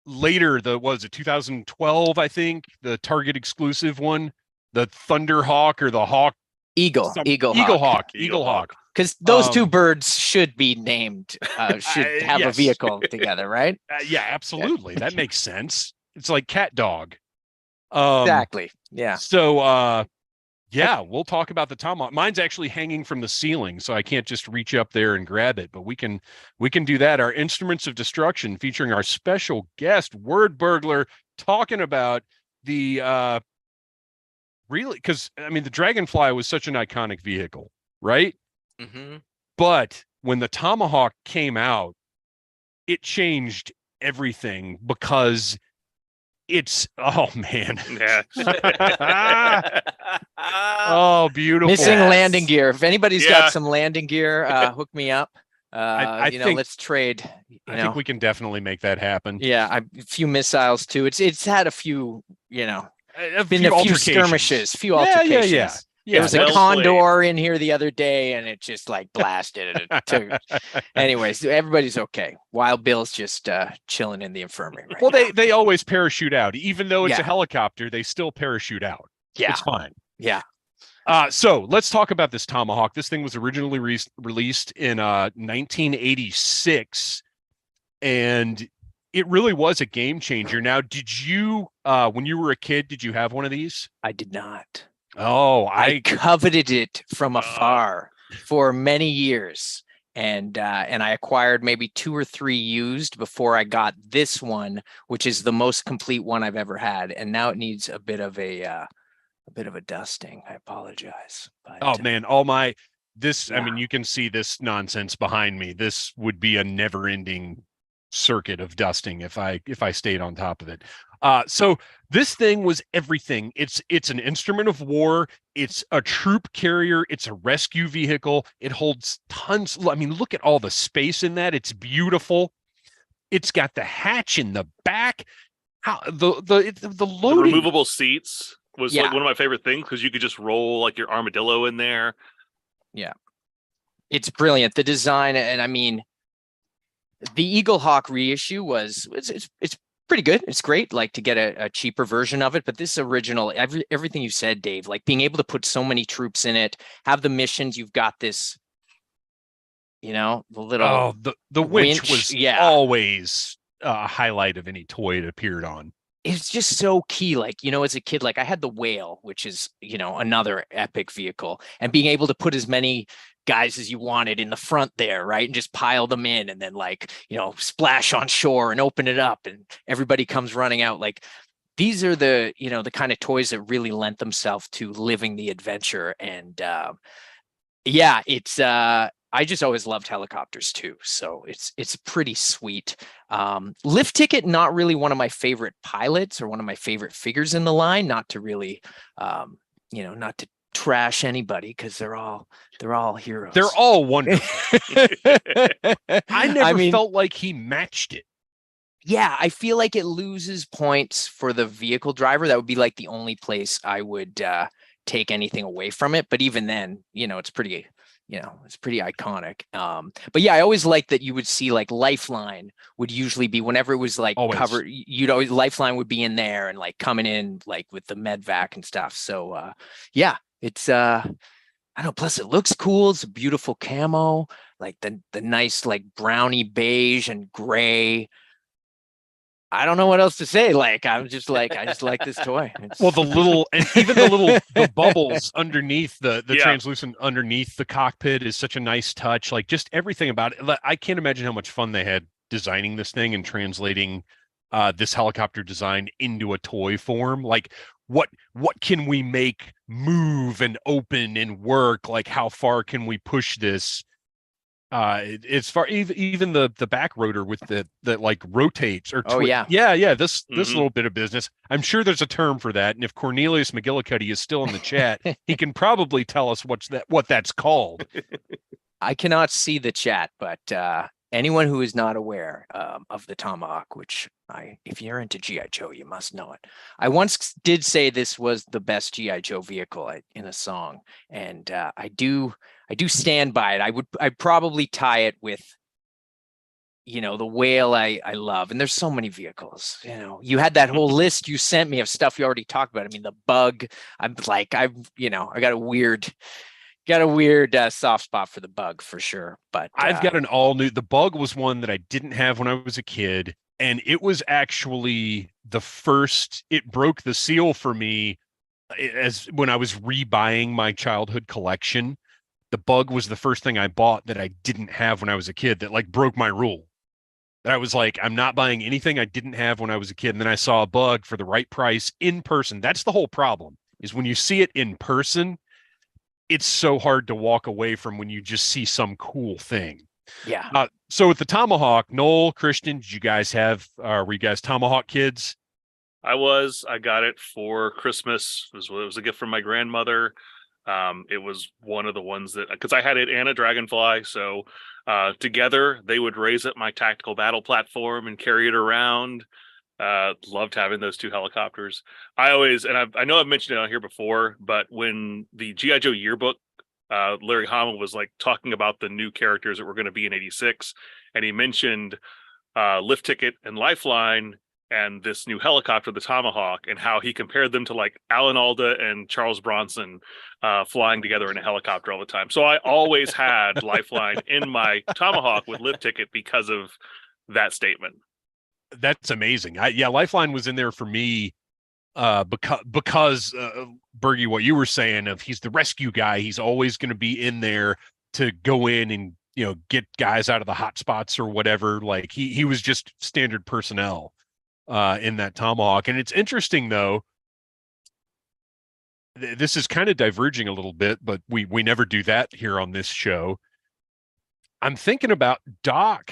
later, 2012, I think, the Target exclusive one, the Thunderhawk or the Hawk. Eagle Hawk. Because those two birds should be named, should have a vehicle together, right? Yeah, absolutely. That makes sense. It's like cat dog. Exactly. Yeah. So, we'll talk about the Tomahawk. Mine's actually hanging from the ceiling, so I can't just reach up there and grab it. But we can do that. Our Instruments of Destruction, featuring our special guest, Word Burglar, talking about the really, because I mean, the Dragonfly was such an iconic vehicle, right? But when the Tomahawk came out, it changed everything because it's man. Oh, beautiful. Missing landing gear. If anybody's got some landing gear, hook me up. I think, let's trade. I think we can definitely make that happen. Yeah, a few missiles too. It's had a few, a few skirmishes, few altercations. Yeah. There was a condor in here the other day, and it just like blasted it. Anyways, everybody's okay. Wild Bill's just chilling in the infirmary. Right now. They always parachute out, even though it's a helicopter. They still parachute out. Yeah, it's fine. Yeah. So let's talk about this Tomahawk. This thing was originally released in 1986, and it really was a game changer. Now, did you, when you were a kid, did you have one of these? I did not. Oh, I coveted it from afar for many years, and I acquired maybe 2 or 3 used before I got this one, which is the most complete one I've ever had, and now it needs a bit of a dusting. I apologize. But, man, I mean, you can see this nonsense behind me. This would be a never-ending circuit of dusting if I stayed on top of it. So this thing was everything. It's an instrument of war. It's a troop carrier. It's a rescue vehicle. It holds tons. I mean, look at all the space in that. It's beautiful. It's got the hatch in the back. How the loading, the removable seats was like one of my favorite things because you could just roll like your armadillo in there. Yeah, it's brilliant. The design, and I mean, the Eagle Hawk reissue it's pretty good. It's great, like to get a cheaper version of it. But this original, everything you said, Dave, like being able to put so many troops in it, have the missions. You've got this, the little the winch was always a highlight of any toy it appeared on. It's just so key. Like, as a kid, like I had the Whale, which is, another epic vehicle, and being able to put as many guys as you wanted in the front there, right? And just pile them in and then splash on shore and open it up and everybody comes running out. Like these are the, the kind of toys that really lent themselves to living the adventure. And it's I just always loved helicopters too. So it's pretty sweet. Lift Ticket, not really one of my favorite pilots or one of my favorite figures in the line, not to really, not to trash anybody because they're all heroes. They're all wonderful. I never felt like he matched it. Yeah, I feel like it loses points for the vehicle driver. That would be like the only place I would take anything away from it. But even then, it's pretty iconic. But yeah, I always liked that you would see like Lifeline would usually be whenever it was like covered, Lifeline would be in there and like coming in like with the medvac and stuff. So it's I don't know, plus it looks cool. It's a beautiful camo, like the nice like brownie beige and gray. I don't know what else to say. Like, I just like this toy. Well, the bubbles underneath the translucent underneath the cockpit is such a nice touch. Like just everything about it. I can't imagine how much fun they had designing this thing and translating this helicopter design into a toy form. Like what can we make move and open and work? Like how far can we push this? It's far even the back rotor with the like rotates or this little bit of business. I'm sure there's a term for that, and if Cornelius McGillicuddy is still in the chat, he can probably tell us what that's called. I cannot see the chat, but anyone who is not aware of the Tomahawk, which if you're into G.I. Joe, you must know it. I once did say this was the best G.I. Joe vehicle in a song, and I do stand by it. I'd probably tie it with, the Whale I love. And there's so many vehicles, you had that whole list you sent me of stuff you already talked about. I mean, the Bug, I got a weird soft spot for the Bug for sure. But I've got an all new, the Bug was one that I didn't have when I was a kid. And it was actually it broke the seal for me as when I was rebuying my childhood collection. The Bug was the first thing I bought that I didn't have when I was a kid that like broke my rule. That I was like, I'm not buying anything I didn't have when I was a kid. And then I saw a Bug for the right price in person. That's the whole problem, is when you see it in person, it's so hard to walk away from when you just see some cool thing. Yeah. So with the Tomahawk, Noel, Kristian, did you guys were you guys Tomahawk kids? I got it for Christmas. It was a gift from my grandmother. It was one of the ones that, because I had it and a Dragonfly, so together they would raise up my tactical battle platform and carry it around. Loved having those two helicopters. I know I've mentioned it on here before, but when the G.I. Joe yearbook, Larry Hama was like talking about the new characters that were going to be in '86, and he mentioned Lift Ticket and Lifeline and this new helicopter, the Tomahawk, and how he compared them to like Alan Alda and Charles Bronson flying together in a helicopter all the time. So I always had Lifeline in my Tomahawk with Lift Ticket because of that statement. That's amazing. Lifeline was in there for me because Bergie, what you were saying of he's the rescue guy. He's always going to be in there to go in and get guys out of the hot spots or whatever. Like he was just standard personnel in that Tomahawk. And it's interesting though, this is kind of diverging a little bit, but we never do that here on this show. I'm thinking about Doc.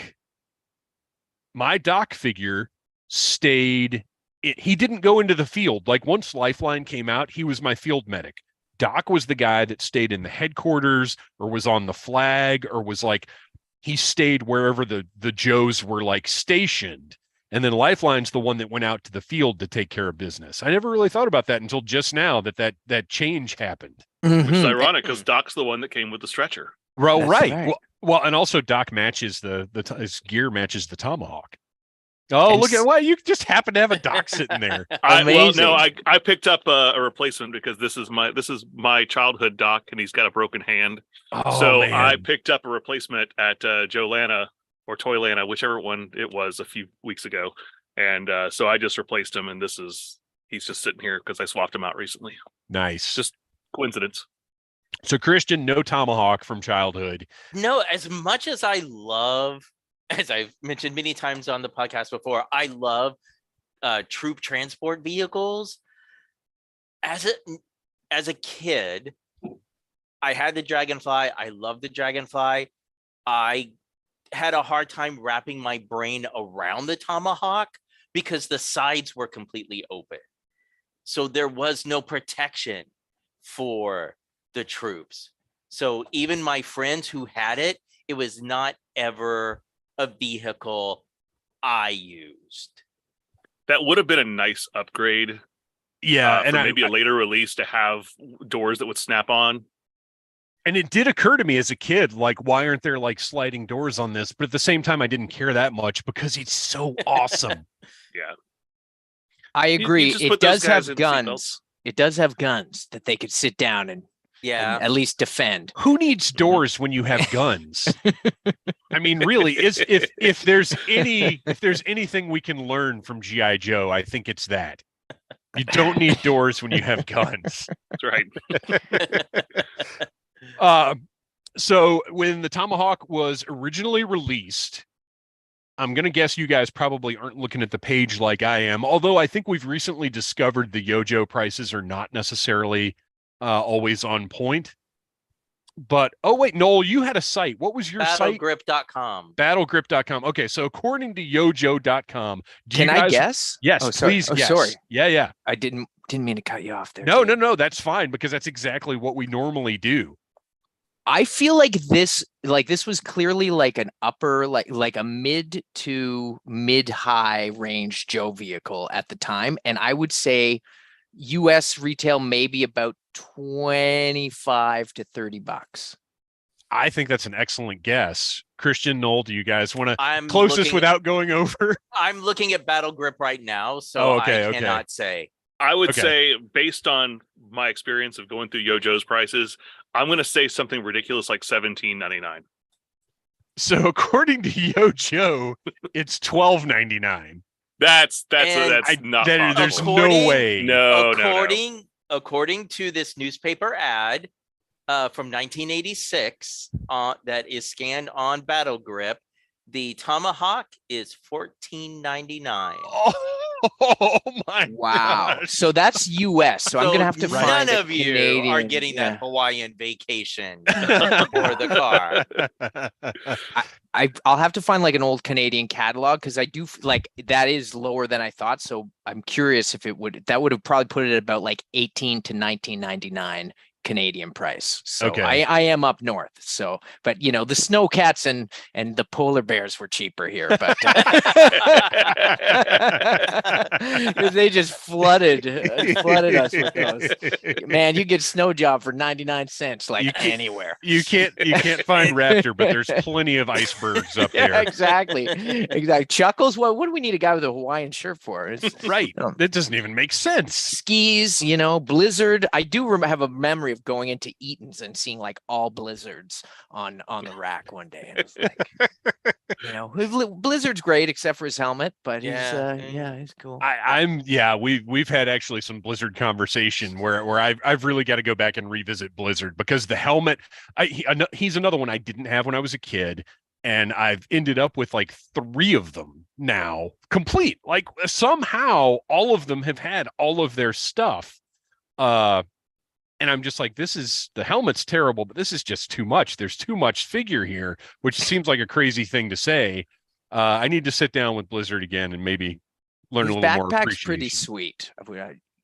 My Doc figure stayed. He didn't go into the field. Like once Lifeline came out, he was my field medic. Doc was the guy that stayed in the headquarters or was on the flag or was like, he stayed wherever the Joes were like stationed. And then Lifeline's the one that went out to the field to take care of business. I never really thought about that until just now that change happened. Mm-hmm. Which is ironic because Doc's the one that came with the stretcher. Well, right. Well, and also Doc matches his gear matches the Tomahawk. Oh, look at what you just happen to have a dock sitting there. I picked up a replacement because this is my childhood dock, and he's got a broken hand. Oh, so man. I picked up a replacement at Joelana or Toylana, whichever one it was, a few weeks ago, and so I just replaced him, and he's just sitting here because I swapped him out recently. Nice, just coincidence. So Kristian, no Tomahawk from childhood. No, as much as I love, as I've mentioned many times on the podcast before, I love troop transport vehicles. As a kid, I had the Dragonfly. I loved the Dragonfly. I had a hard time wrapping my brain around the Tomahawk because the sides were completely open. So there was no protection for the troops. So even my friends who had it, it was not ever a vehicle I used. That would have been a nice upgrade. Yeah, and maybe a later release to have doors that would snap on. And it did occur to me as a kid, like, why aren't there like sliding doors on this? But at the same time, I didn't care that much because it's so awesome. Yeah. I agree. It does have guns. It does have guns that they could sit down and at least defend. Who needs doors when you have guns? I mean, really, if there's anything we can learn from G.I. Joe, I think it's that. You don't need doors when you have guns. That's right. So when the Tomahawk was originally released, I'm going to guess you guys probably aren't looking at the page like I am, although I think we've recently discovered the Yojo prices are not necessarily always on point. But, oh, wait, Noel, you had a site. What was your site? Battlegrip.com. Battlegrip.com. Okay, so according to yojo.com. Can I guess? Yes, please guess. Sorry. Yeah. I didn't mean to cut you off there. No, that's fine because that's exactly what we normally do. I feel like this was clearly like an upper, like a mid to mid-high range Joe vehicle at the time. And I would say US retail maybe about $25 to $30. I think that's an excellent guess. Kristian, Noel, do you guys want to close this without going over? I'm looking at Battle Grip right now, so I cannot say. I would say, based on my experience of going through Yojo's prices, I'm going to say something ridiculous like $17.99. So according to Yojo, it's $12.99. That's not possible. There's no way. No. According to this newspaper ad from 1986 that is scanned on Battle Grip, the Tomahawk is $14.99. Oh my! Wow. Gosh. So that's US. So I'm gonna have to find. None of you are getting that Hawaiian vacation for the car. I'll have to find like an old Canadian catalog because I do like that is lower than I thought. So I'm curious if that would have probably put it at about like $18 to $19.99 Canadian price. So I am up north. So, but the snowcats and the polar bears were cheaper here, but they just flooded us with those. Man, you get snow job for 99 cents anywhere. You can't find Raptor, but there's plenty of icebergs up there. Exactly. Chuckles. What do we need a guy with a Hawaiian shirt for? Right. That doesn't even make sense. Skis, Blizzard. I do have a memory of going into Eaton's and seeing like all Blizzards on the rack one day. And it's like, Blizzard's great except for his helmet, but he's cool. We've had actually some Blizzard conversation where I've really got to go back and revisit Blizzard because the helmet, he's another one I didn't have when I was a kid. And I've ended up with like 3 of them now complete. Like somehow all of them have had all of their stuff. And I'm just like, the helmet's terrible, but this is just too much. There's too much figure here, which seems like a crazy thing to say. I need to sit down with Blizzard again and maybe learn a little more appreciation. Backpack's pretty sweet.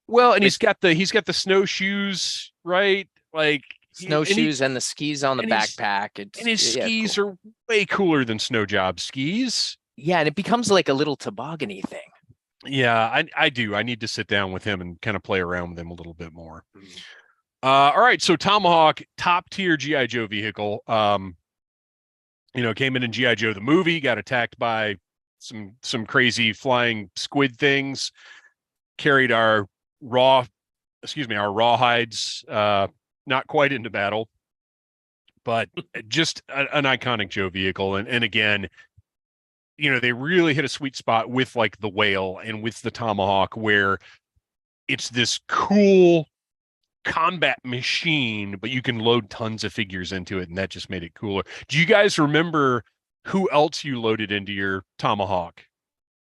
Well, and he's got the snowshoes, right? Like snowshoes and the skis on the backpack. And his skis are way cooler than snow job skis. Yeah, and it becomes like a little toboggan-y thing. Yeah, I do. I need to sit down with him and kind of play around with him a little bit more. All right, so Tomahawk, top tier G.I. Joe vehicle. Came in G.I. Joe the movie, got attacked by some crazy flying squid things. Carried our rawhides, not quite into battle, but just an iconic Joe vehicle. And again, they really hit a sweet spot with like the whale and with the Tomahawk, where it's this cool combat machine, but you can load tons of figures into it, and that just made it cooler. Do you guys remember who else you loaded into your Tomahawk?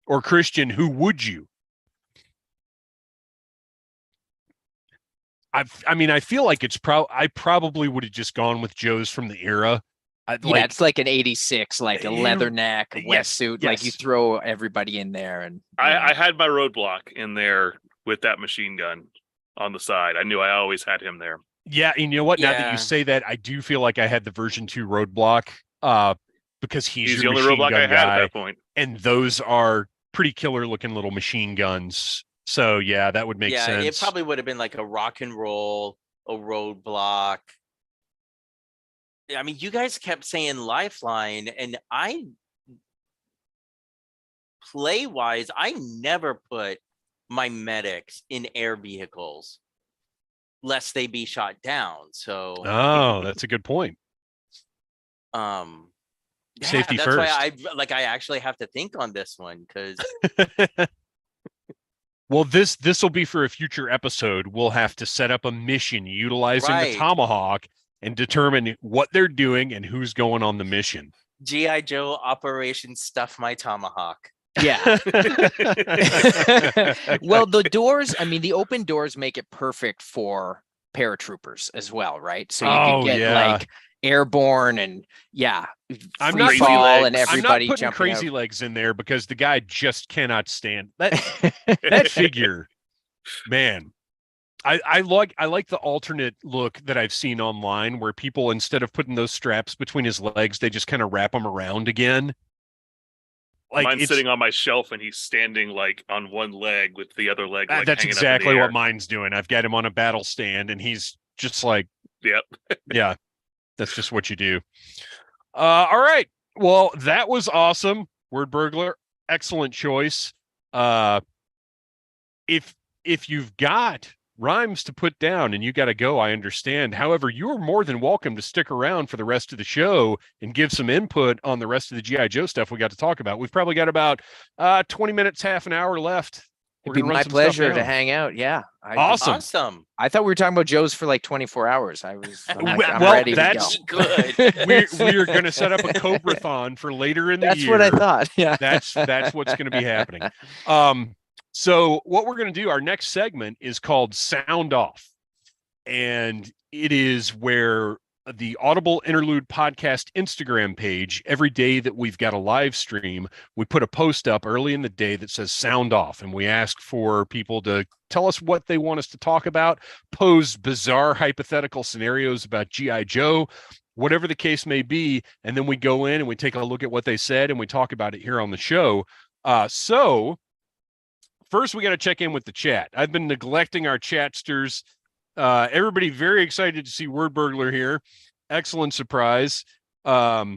Or Kristian, who would you? I feel like I probably would have just gone with Joe's from the era. It's like an 86, like a leather neck, wetsuit. Like you throw everybody in there. And I had my roadblock in there with that machine gun on the side. I knew I always had him there. Yeah, and you know what? Now that you say that, I do feel like I had the version 2 roadblock, because he's the only roadblock I had at that point. And those are pretty killer looking little machine guns. So yeah, that would make sense. It probably would have been like a rock and roll, a roadblock. I mean, you guys kept saying Lifeline, and play-wise, I never put my medics in air vehicles lest they be shot down. So that's a good point. Safety that's first. Why I actually have to think on this one, because well, this will be for a future episode. We'll have to set up a mission utilizing the Tomahawk and determine what they're doing and who's going on the mission. G.I. Joe Operation Stuff My Tomahawk. Yeah. Well, the open doors make it perfect for paratroopers as well, right? So you can get like airborne and I'm not fall and everybody I'm not putting crazy out. legs in there because the guy just cannot stand that figure. Man, I like the alternate look that I've seen online where people, instead of putting those straps between his legs, they just kind of wrap them around again. Like mine's sitting on my shelf and he's standing like on one leg with the other leg. Like, that's exactly what mine's doing. I've got him on a battle stand and he's just like, yep. Yeah, that's just what you do. All right. Well, that was awesome. Word Burglar. Excellent choice. If you've got rhymes to put down and you got to go, I understand. However, you're more than welcome to stick around for the rest of the show and give some input on the rest of the G.I. Joe stuff we got to talk about. We've probably got about 20 minutes, half an hour left. It'd be my pleasure to hang out. Yeah. Awesome. I thought we were talking about Joe's for like 24 hours. I'm ready to go. Good. we are going to set up a Cobra-thon for later in the year. That's what I thought. Yeah. That's what's going to be happening. So what we're going to do, our next segment is called Sound Off. And it is where the Audible Interlude podcast Instagram page, every day that we've got a live stream, we put a post up early in the day that says Sound Off. And we ask for people to tell us what they want us to talk about, pose bizarre hypothetical scenarios about G.I. Joe, whatever the case may be. And then we go in and we take a look at what they said and we talk about it here on the show. So first, we got to check in with the chat. I've been neglecting our chatsters. Everybody very excited to see Word Burglar here. Excellent surprise. This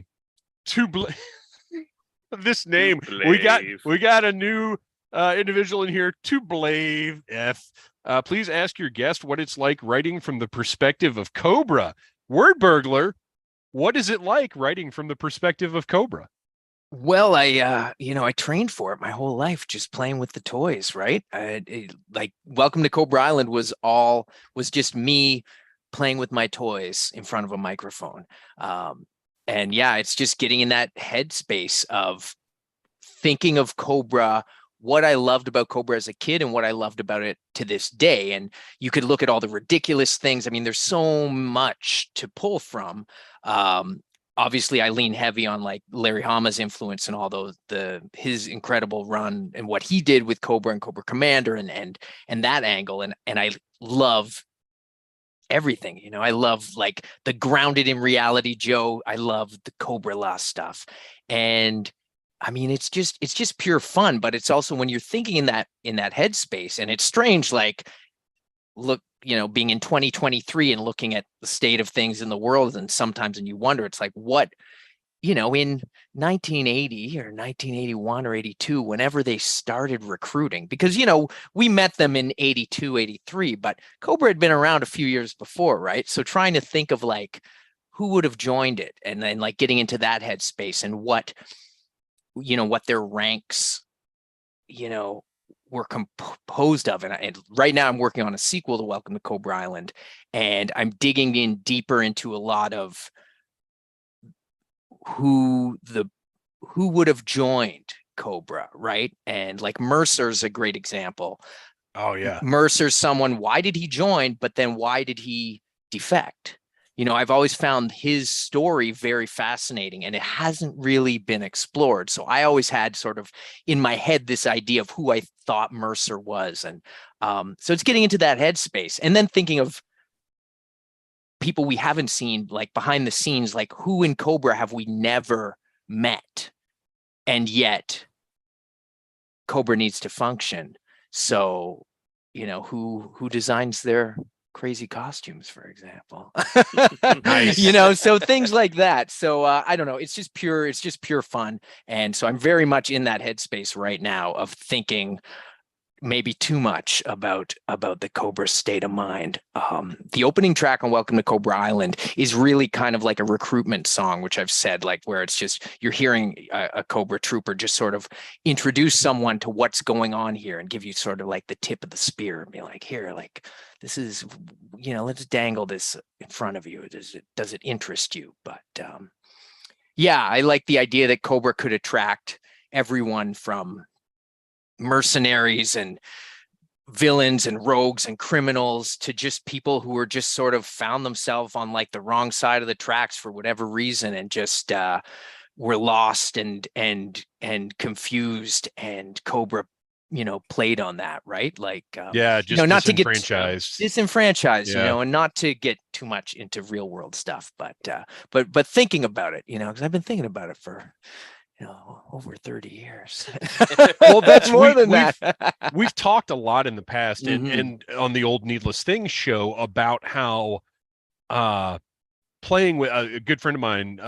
name, we got a new individual in here. To Blave F. Please ask your guest what it's like writing from the perspective of Cobra. Word Burglar, what is it like writing from the perspective of Cobra? Well, I trained for it my whole life, just playing with the toys, right? Like Welcome to Cobra Island was just me playing with my toys in front of a microphone. And yeah, it's just getting in that headspace of thinking of Cobra, what I loved about Cobra as a kid and what I loved about it to this day. And you could look at all the ridiculous things. I mean, there's so much to pull from. Obviously, I lean heavy on like Larry Hama's influence and all those, his incredible run and what he did with Cobra and Cobra Commander and that angle. And I love everything, I love like the grounded in reality Joe. I love the Cobra La stuff. And I mean, it's just pure fun, but it's also when you're thinking in that headspace, and it's strange, like look, being in 2023 and looking at the state of things in the world, and sometimes, and you wonder, it's like, what in 1980 or 1981 or 82, whenever they started recruiting, because, we met them in 82, 83, but Cobra had been around a few years before, right? So trying to think of like who would have joined it, and then like getting into that headspace and what their ranks, were composed of. And right now I'm working on a sequel to Welcome to Cobra Island, and I'm digging in deeper into a lot of who would have joined Cobra, right? And like Mercer's a great example. Oh yeah. Mercer's someone, why did he join, but then why did he defect? I've always found his story very fascinating, and it hasn't really been explored. So I always had sort of in my head this idea of who I thought Mercer was. And so it's getting into that headspace, and then thinking of people we haven't seen, like behind the scenes, like who in Cobra have we never met, and yet Cobra needs to function. So, who designs their crazy costumes, for example. Nice. So things like that. So I don't know. It's just pure fun. And so I'm very much in that headspace right now of thinking maybe too much about the Cobra state of mind. The opening track on Welcome to Cobra Island is really kind of like a recruitment song, which I've said, like where it's just you're hearing a Cobra trooper just sort of introduce someone to what's going on here and give you sort of like the tip of the spear and be like, here, like this is, let's dangle this in front of you. Does it interest you? But yeah, I like the idea that Cobra could attract everyone from mercenaries and villains and rogues and criminals to just people who were just sort of found themselves on like the wrong side of the tracks for whatever reason, and just were lost and confused, and Cobra played on that, right? Like just not to get disenfranchised, and not to get too much into real world stuff, but thinking about it, because I've been thinking about it for over 30 years. Well, that's more than that. We've talked a lot in the past, Mm-hmm. and on the old Needless Things show about how playing with a good friend of mine,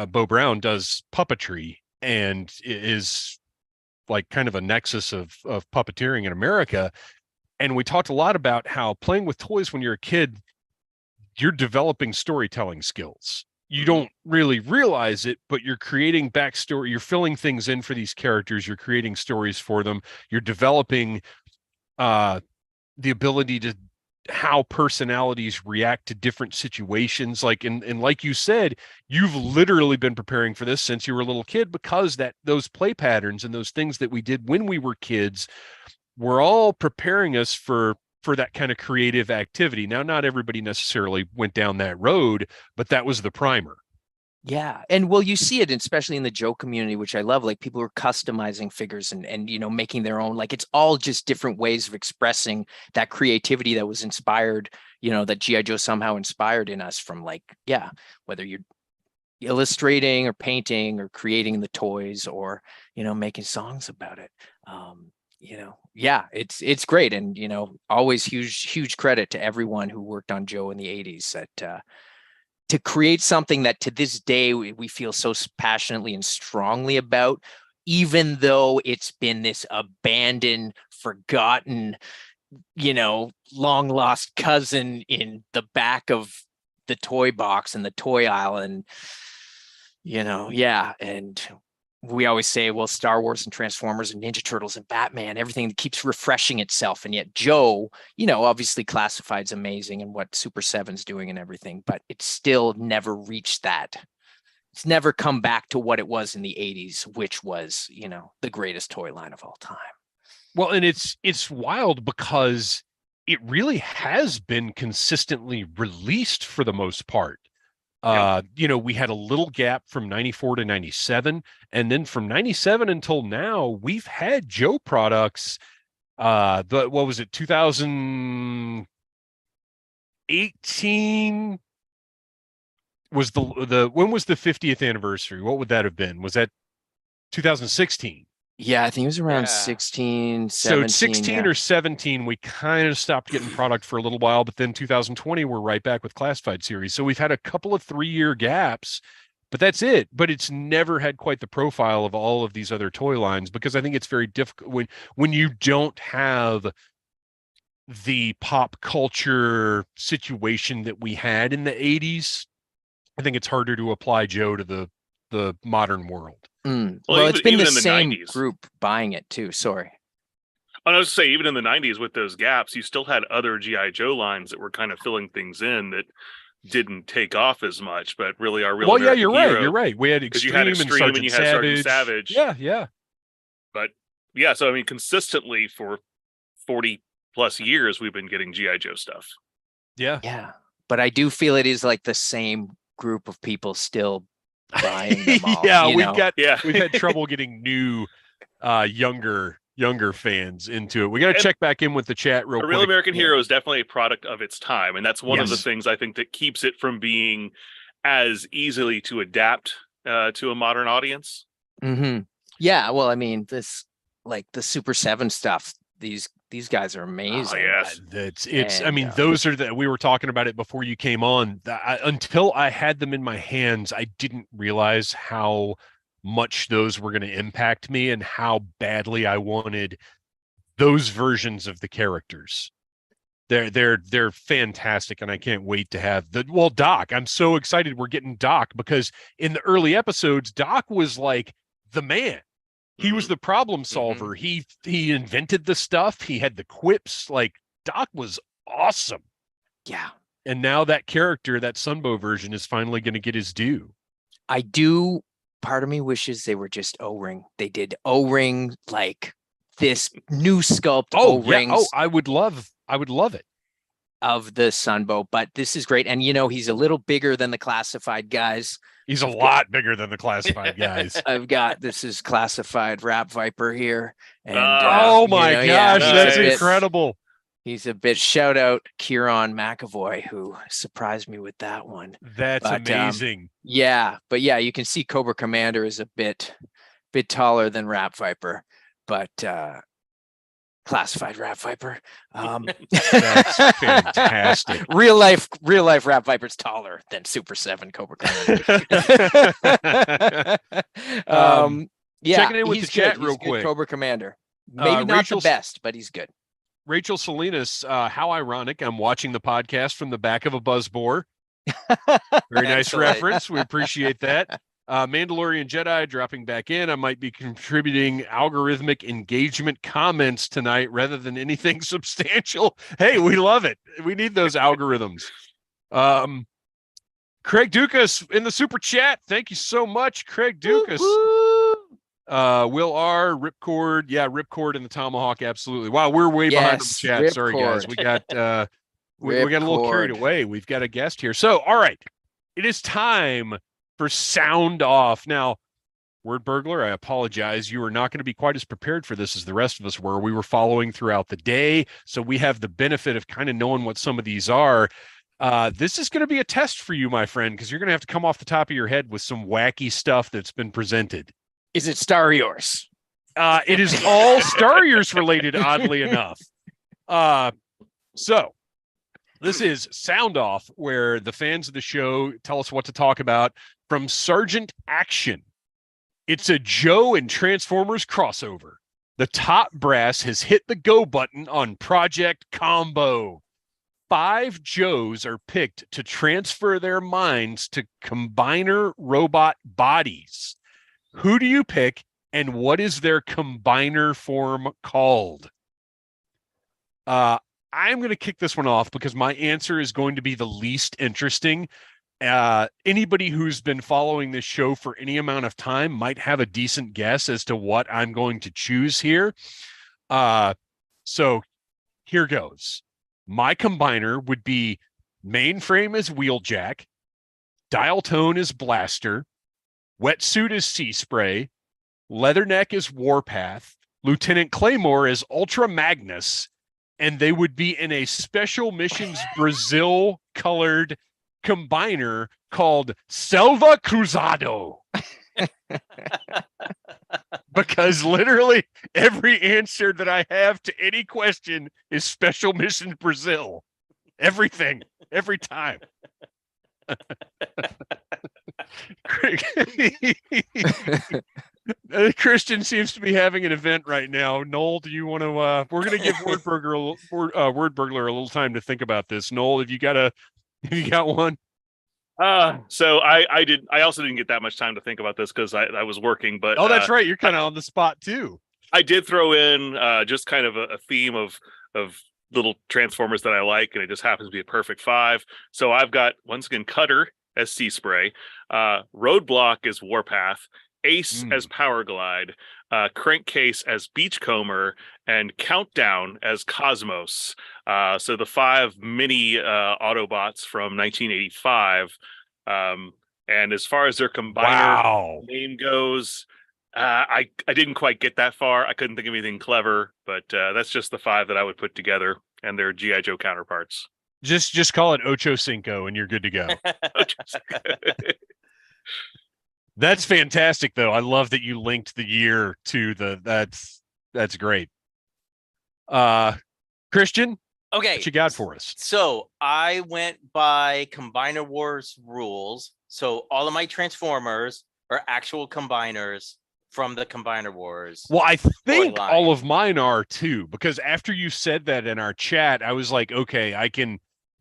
Bo Brown, does puppetry and is like kind of a nexus of puppeteering in America. And we talked a lot about how playing with toys when you're a kid, you're developing storytelling skills. You don't really realize it, but you're creating backstory. You're filling things in for these characters. You're creating stories for them. You're developing the ability to how personalities react to different situations. Like, and like you said, you've literally been preparing for this since you were a little kid, because those play patterns and those things that we did when we were kids were all preparing us for that kind of creative activity. Now, not everybody necessarily went down that road, but that was the primer. Yeah. And well, you see it, especially in the Joe community, which I love, like people are customizing figures and making their own, like it's all just different ways of expressing that creativity that was inspired, that G.I. Joe somehow inspired in us from, like, yeah, whether you're illustrating or painting or creating the toys or, making songs about it. Yeah, it's great. And, always huge credit to everyone who worked on Joe in the 80s to create something that to this day we feel so passionately and strongly about, even though it's been this abandoned, forgotten, long lost cousin in the back of the toy box and the toy aisle. And, yeah. And we always say, well, Star Wars and Transformers and Ninja Turtles and Batman, everything keeps refreshing itself. And yet Joe, obviously classified's amazing and what Super 7's doing and everything, but it's still never reached that. It's never come back to what it was in the 80s, which was, the greatest toy line of all time. Well, and it's wild because it really has been consistently released for the most part. We had a little gap from 94 to 97, and then from 97 until now, we've had Joe products. What was it, 2018 was when was the 50th anniversary? What would that have been? Was that 2016? Yeah, I think it was around 16, 17. So 16 or 17, we kind of stopped getting product for a little while, but then 2020, we're right back with Classified series. So we've had a couple of 3-year gaps, But that's it. But it's never had quite the profile of all of these other toy lines, because I think it's very difficult when you don't have the pop culture situation that we had in the 80s. I think it's harder to apply Joe to the modern world. Well, it's been the same 90s. Group buying it too. Sorry. I was to say, even in the 90s with those gaps, you still had other G.I. Joe lines that were kind of filling things in that didn't take off as much, but really are real. Well, yeah, you're right. You're right. We had Extreme, and Sergeant you had Sergeant Savage. Yeah. But yeah, so I mean, consistently for 40 plus years, we've been getting G.I. Joe stuff. Yeah. But I do feel it is like the same group of people still buying them all. We've had trouble getting new, younger fans into it. We got to check back in with the chat real quick. Real American Hero is definitely a product of its time, and that's one of the things I think that keeps it from being as easily to adapt to a modern audience. Mm-hmm. Yeah, well, I mean, this like the Super 7 stuff. These guys are amazing. Oh, yes. I mean, those are we were talking about it before you came on. Until I had them in my hands, I didn't realize how much those were going to impact me and how badly I wanted those versions of the characters. They're fantastic, and I can't wait to have Doc. I'm so excited we're getting Doc, because in the early episodes, Doc was like the man. He was the problem solver. He invented the stuff. He had the quips. Like, Doc was awesome. Yeah. And now that character, that Sunbow version, is finally going to get his due. Part of me wishes they were just O-ring. They did O-ring, like this new sculpt O-rings. Yeah. I would love it. Of the Sunbow, but this is great. And he's a little bigger than the classified guys. He's a lot bigger than the classified guys. This is classified Rap Viper here. And oh my gosh, that's incredible. He's a bit, shout out Kieran McAvoy, who surprised me with that one. That's amazing. But you can see Cobra Commander is a bit taller than Rap Viper, but classified Rap Viper. That's fantastic. Real life Rap Viper's taller than Super 7 Cobra Commander. Checking in with the chat real quick. Cobra Commander. Maybe not the best, but he's good. Rachel Salinas, how ironic. I'm watching the podcast from the back of a buzzbore. Very nice reference. We appreciate that. Mandalorian Jedi dropping back in. I might be contributing algorithmic engagement comments tonight rather than anything substantial. Hey, we love it. We need those algorithms. Craig Dukas in the super chat. Thank you so much, Craig Dukas. Will R, Ripcord. Yeah, Ripcord and the Tomahawk. Absolutely. Wow, we're way behind the chat. Ripcord. Sorry, guys. We got we got a little carried away. We've got a guest here. So, all right. It is time for Sound Off. Now, Word Burglar, I apologize. You are not going to be quite as prepared for this as the rest of us were. We were following throughout the day, so we have the benefit of kind of knowing what some of these are. This is going to be a test for you, my friend, because you're going to have to come off the top of your head with some wacky stuff that's been presented. Is it Star Wars? It is all Star Wars related, oddly enough. So this is Sound Off, where the fans of the show tell us what to talk about from Sergeant Action. It's a Joe and Transformers crossover. The top brass has hit the go button on Project Combo. 5 Joes are picked to transfer their minds to combiner robot bodies. Who do you pick, and what is their combiner form called? I'm going to kick this one off because my answer is going to be the least interesting. Anybody who's been following this show for any amount of time might have a decent guess as to what I'm going to choose here. So here goes. My combiner would be mainframe is Wheeljack, dial tone is Blaster, wetsuit is Sea Spray, Leatherneck is Warpath, Lieutenant Claymore is Ultra Magnus, and they would be in a Special Missions Brazil colored combiner called Selva Cruzado. Because literally every answer that I have to any question is Special Missions Brazil. Everything, every time. Kristian seems to be having an event right now. Noel, do you want to? We're going to give Word Burglar a little time to think about this. Noel, have you got one? So I also didn't get that much time to think about this because I was working. But that's right. You're kind of on the spot too. I did throw in just kind of a theme of little Transformers that I like, and it just happens to be a perfect 5. So I've got, once again, Cutter as Sea Spray, Roadblock as Warpath, Ace as Power Glide, Crankcase as Beachcomber, and Countdown as Cosmos. So the 5 mini Autobots from 1985. And as far as their combiner name goes, I didn't quite get that far. I couldn't think of anything clever, but that's just the 5 that I would put together, and their G.I. Joe counterparts. Just call it Ocho Cinco, and you're good to go. That's fantastic, though. I love that you linked the year to that's great. Kristian, okay, what you got for us? So I went by Combiner Wars rules. So all of my Transformers are actual combiners from the Combiner Wars. Well, I think all of mine are too, because after you said that in our chat, I was like, okay,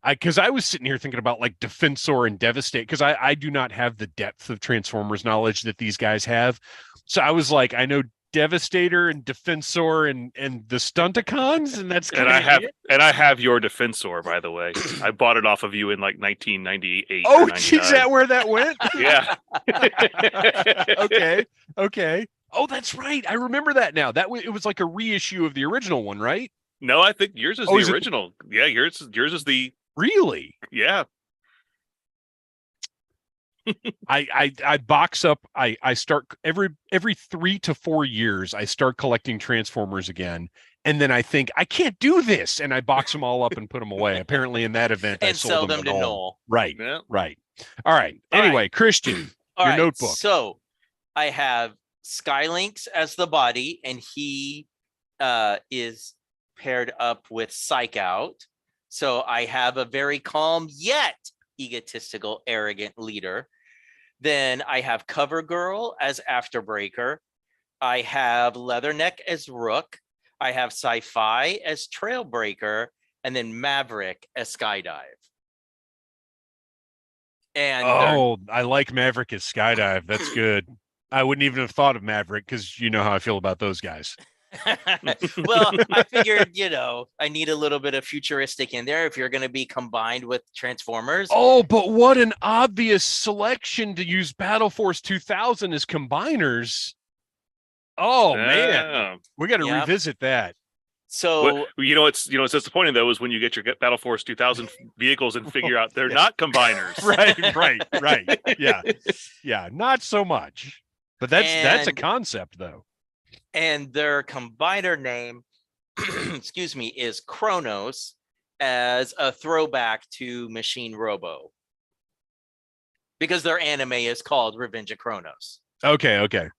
because I was sitting here thinking about like Defensor and Devastate, because I do not have the depth of Transformers knowledge that these guys have. So I was like, I know Devastator and Defensor and the Stunticons, and that's and I have your Defensor, by the way. I bought it off of you in like 1998. Oh, is that where that went? Yeah. Okay. Oh, that's right. I remember that now. It was like a reissue of the original one, right? No, I think yours is the original. Yeah, yours is the really. Yeah. I box up. I start every 3 to 4 years. I start collecting Transformers again, and then I think I can't do this, and I box them all up and put them away. Apparently, in that event, and I sold them to Noel. Right, yeah. Right. All right. Anyway, Kristian, your notebook. So I have Skylinks as the body, and he is paired up with Psych Out. So I have a very calm yet egotistical, arrogant leader. Then I have Cover Girl as Afterbreaker. I have Leatherneck as Rook. I have Sci-Fi as Trailbreaker, and then Maverick as Skydive. And I like Maverick as Skydive. That's good. I wouldn't even have thought of Maverick because you know how I feel about those guys. Well, I figured, I need a little bit of futuristic in there if you're going to be combined with Transformers. Oh, but what an obvious selection to use Battle Force 2000 as combiners. Oh, man. We got to revisit that. So, it's disappointing, though, is when you get your Battle Force 2000 vehicles and figure out they're not combiners. Right. Yeah, not so much. But that's a concept, though. And their combiner name, excuse me, is Kronos, as a throwback to Machine Robo. Because their anime is called Revenge of Kronos. Okay.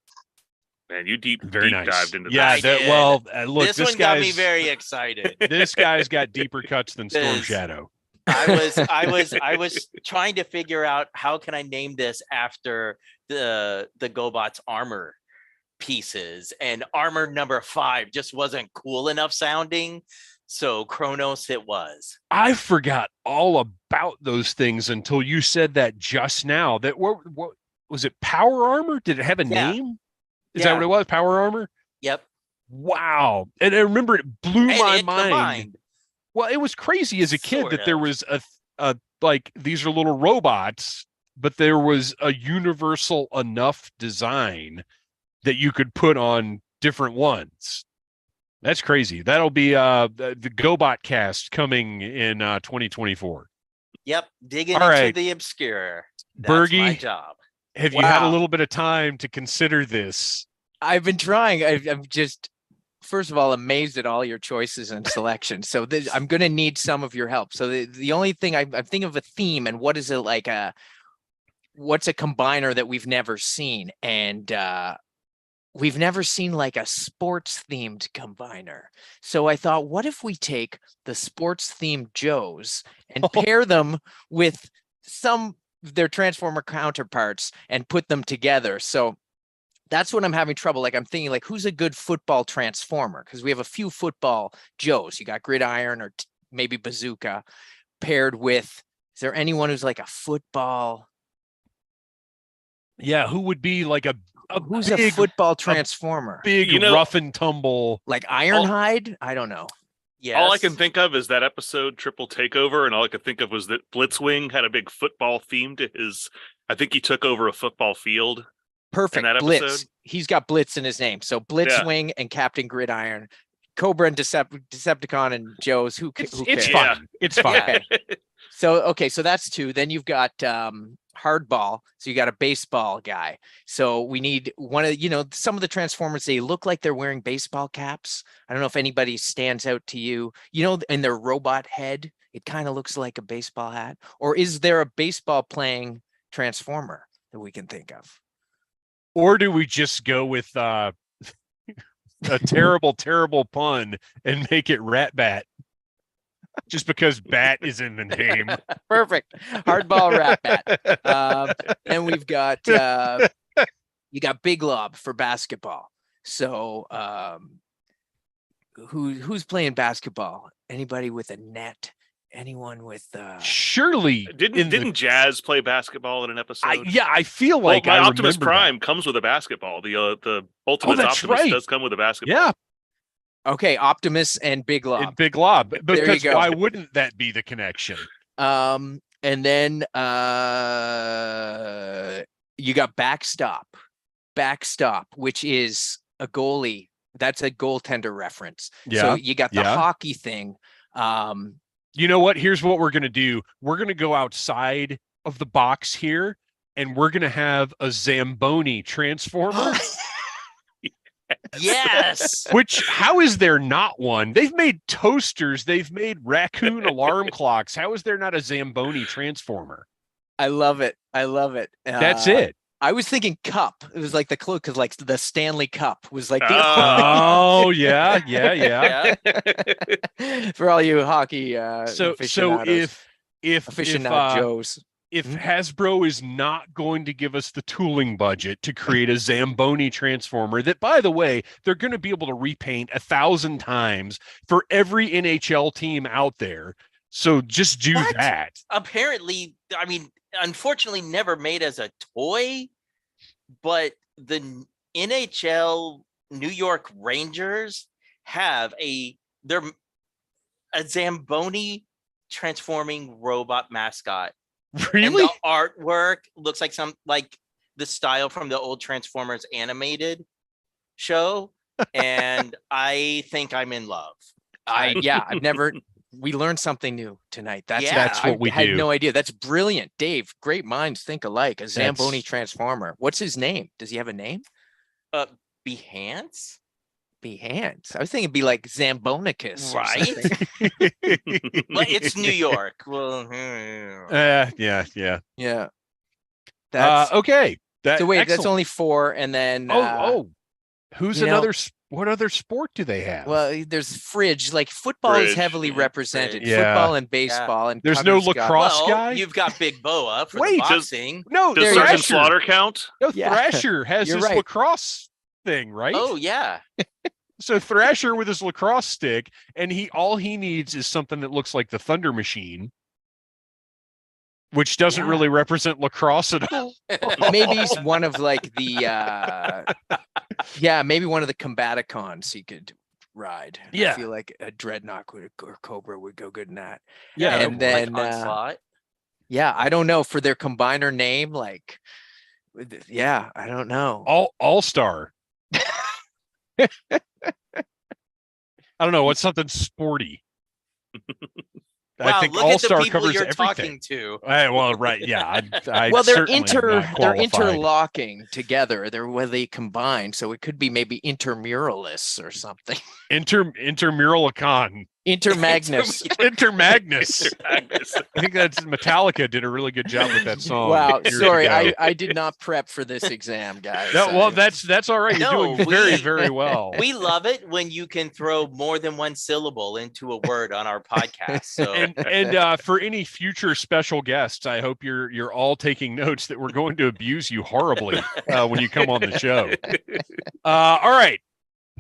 Man, you deep nice. Dived into that. Yeah, look, this one got me very excited. This guy's got deeper cuts than Storm Shadow. I was trying to figure out how can I name this after the GoBots armor pieces, and armor number 5 just wasn't cool enough sounding, so Kronos it was. I forgot all about those things until you said that just now. That what was it? Power armor? Did it have a name? Is that what it was? Power armor? Yep. Wow. And I remember it blew my mind. Combined. Well, it was crazy as a kid that there was a like these are little robots, but there was a universal enough design that you could put on different ones. That's crazy. That'll be the GoBot cast coming in 2024. Yep, digging into the obscure. That's Bergie, my job. Have you had a little bit of time to consider this? I've been trying. I'm just, first of all, amazed at all your choices and selections. So I'm going to need some of your help. So the only thing I'm thinking of a theme, and what is it like what's a combiner that we've never seen? And we've never seen like a sports themed combiner. So I thought, what if we take the sports themed Joes and pair them with some their Transformer counterparts and put them together. So that's what I'm having trouble. Like I'm thinking like, who's a good football Transformer? Because we have a few football Joes. You got Gridiron or maybe Bazooka paired with, is there anyone who's like a football? Yeah, who would be like who's big, a football Transformer? Big rough and tumble. Like Ironhide? I don't know. Yes. All I can think of is that episode Triple Takeover, and all I could think of was that Blitzwing had a big football theme to his. I think he took over a football field. Perfect. In that Blitz. episode. He's got Blitz in his name. So Blitzwing and Captain Gridiron, Cobra and Decepticon and Joe's. Who cares? It's fine. It's fine. Okay. So that's two. Then you've got Hardball. So you got a baseball guy. So we need one of, some of the Transformers, they look like they're wearing baseball caps. I don't know if anybody stands out to you, in their robot head, it kind of looks like a baseball hat. Or is there a baseball playing Transformer that we can think of? Or do we just go with a terrible, terrible pun and make it Rat Bat? Just because Bat is in the name. Perfect. Hardball Rat Bat. And we've got you got Big Lob for basketball. So who's playing basketball? Anybody with a net? Anyone with surely didn't Jazz play basketball in an episode? I feel like my Optimus Prime comes with a basketball. The Ultimate Optimus does come with a basketball. Yeah. Okay, Optimus and Big Lob. And Big Lob. Because why wouldn't that be the connection? And then you got Backstop, which is a goalie. That's a goaltender reference. Yeah. So you got the hockey thing. You know what? Here's what we're going to do. We're going to go outside of the box here, and we're going to have a Zamboni Transformer. Yes. Which, how is there not one? They've made toasters. They've made raccoon alarm clocks. How is there not a Zamboni Transformer? I love it. That's it. I was thinking cup. It was like the clue because like the Stanley Cup was like the yeah. For all you hockey so if Joes. If Hasbro is not going to give us the tooling budget to create a Zamboni Transformer, that, by the way, they're going to be able to repaint 1,000 times for every NHL team out there. So just do that. Apparently, I mean, unfortunately, never made as a toy, but the NHL New York Rangers have a Zamboni transforming robot mascot. Really? And the artwork looks like the style from the old Transformers animated show, and I think I'm in love. We learned something new tonight. That's what we do. I had no idea. That's brilliant. Dave, great minds think alike. A Zamboni Transformer. What's his name? Does he have a name? Behance? Behance. I was thinking it'd be like Zambonicus. Right? Well, it's New York. Well, yeah. That's okay. So wait, excellent. that's only 4, and then who's another? What other sport do they have? Well, there's fridge. Like football is heavily represented. Yeah. Football and baseball, and there's no lacrosse guy. You've got Big Boa for the boxing. Does Sergeant Slaughter count? No, Thrasher has his lacrosse thing, right? Oh yeah. So Thrasher with his lacrosse stick, and all he needs is something that looks like the Thunder Machine, which doesn't really represent lacrosse at all. Maybe he's one of like the maybe one of the Combaticons he could ride. Yeah. I feel like a Dreadnought or Cobra would go good in that. Yeah. And then I don't know, for their combiner name, like I don't know. All-Star. I don't know, what's something sporty? Wow, I think look All-Star at the people covers you're everything. talking to. Well, right, yeah. Well, they're certainly am not they're qualified. interlocking together. They combine, so it could be maybe intermuralists or something. Intramuralicon. Intermagnus. Intermagnus. I think that's Metallica did a really good job with that song. Wow, sorry, ago. I did not prep for this exam, guys. No, well, that's all right. You're doing very, very well. We love it when you can throw more than one syllable into a word on our podcast. So, and for any future special guests, I hope you're all taking notes that we're going to abuse you horribly when you come on the show. All right.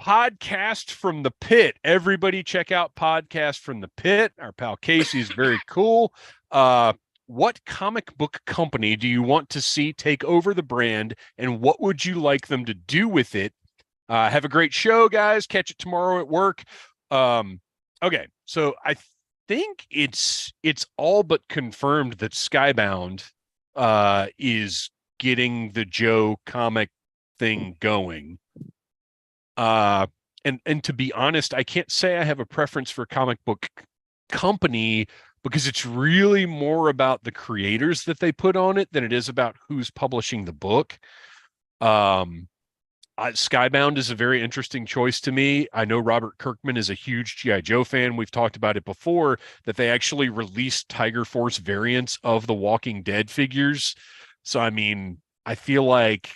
Podcast from the Pit. Everybody check out Podcast from the Pit. Our pal Casey is very cool. What comic book company do you want to see take over the brand, and what would you like them to do with it? Have a great show, guys. Catch it tomorrow at work. Okay, so I think it's all but confirmed that Skybound is getting the Joe comic thing going. And to be honest, I can't say I have a preference for comic book company because it's really more about the creators that they put on it than it is about who's publishing the book. Skybound is a very interesting choice to me. I know Robert Kirkman is a huge G.I. Joe fan. We've talked about it before, that they actually released Tiger Force variants of the Walking Dead figures. So, I mean, I feel like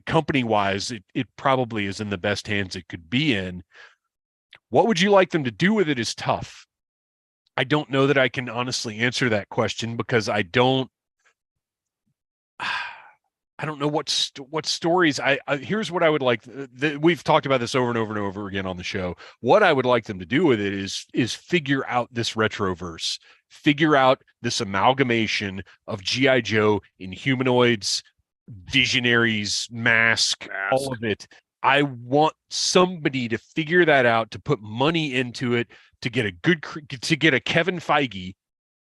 company-wise, it probably is in the best hands it could be in. What would you like them to do with it is tough. I don't know that I can honestly answer that question because I don't know what stories. Here's what I would like. We've talked about this over and over and over again on the show. What I would like them to do with it is figure out this retroverse, figure out this amalgamation of G.I. Joe, Inhumanoids, Visionaries, Mask, all of it. I want somebody to figure that out, to put money into it, to get a Kevin Feige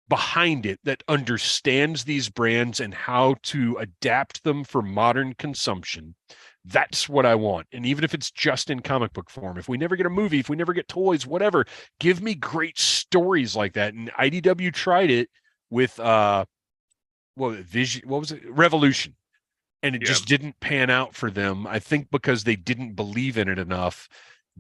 behind it that understands these brands and how to adapt them for modern consumption. That's what I want. And even if it's just in comic book form, if we never get a movie, if we never get toys, whatever, give me great stories like that. And IDW tried it with Revolution. And it just didn't pan out for them. I think because they didn't believe in it enough.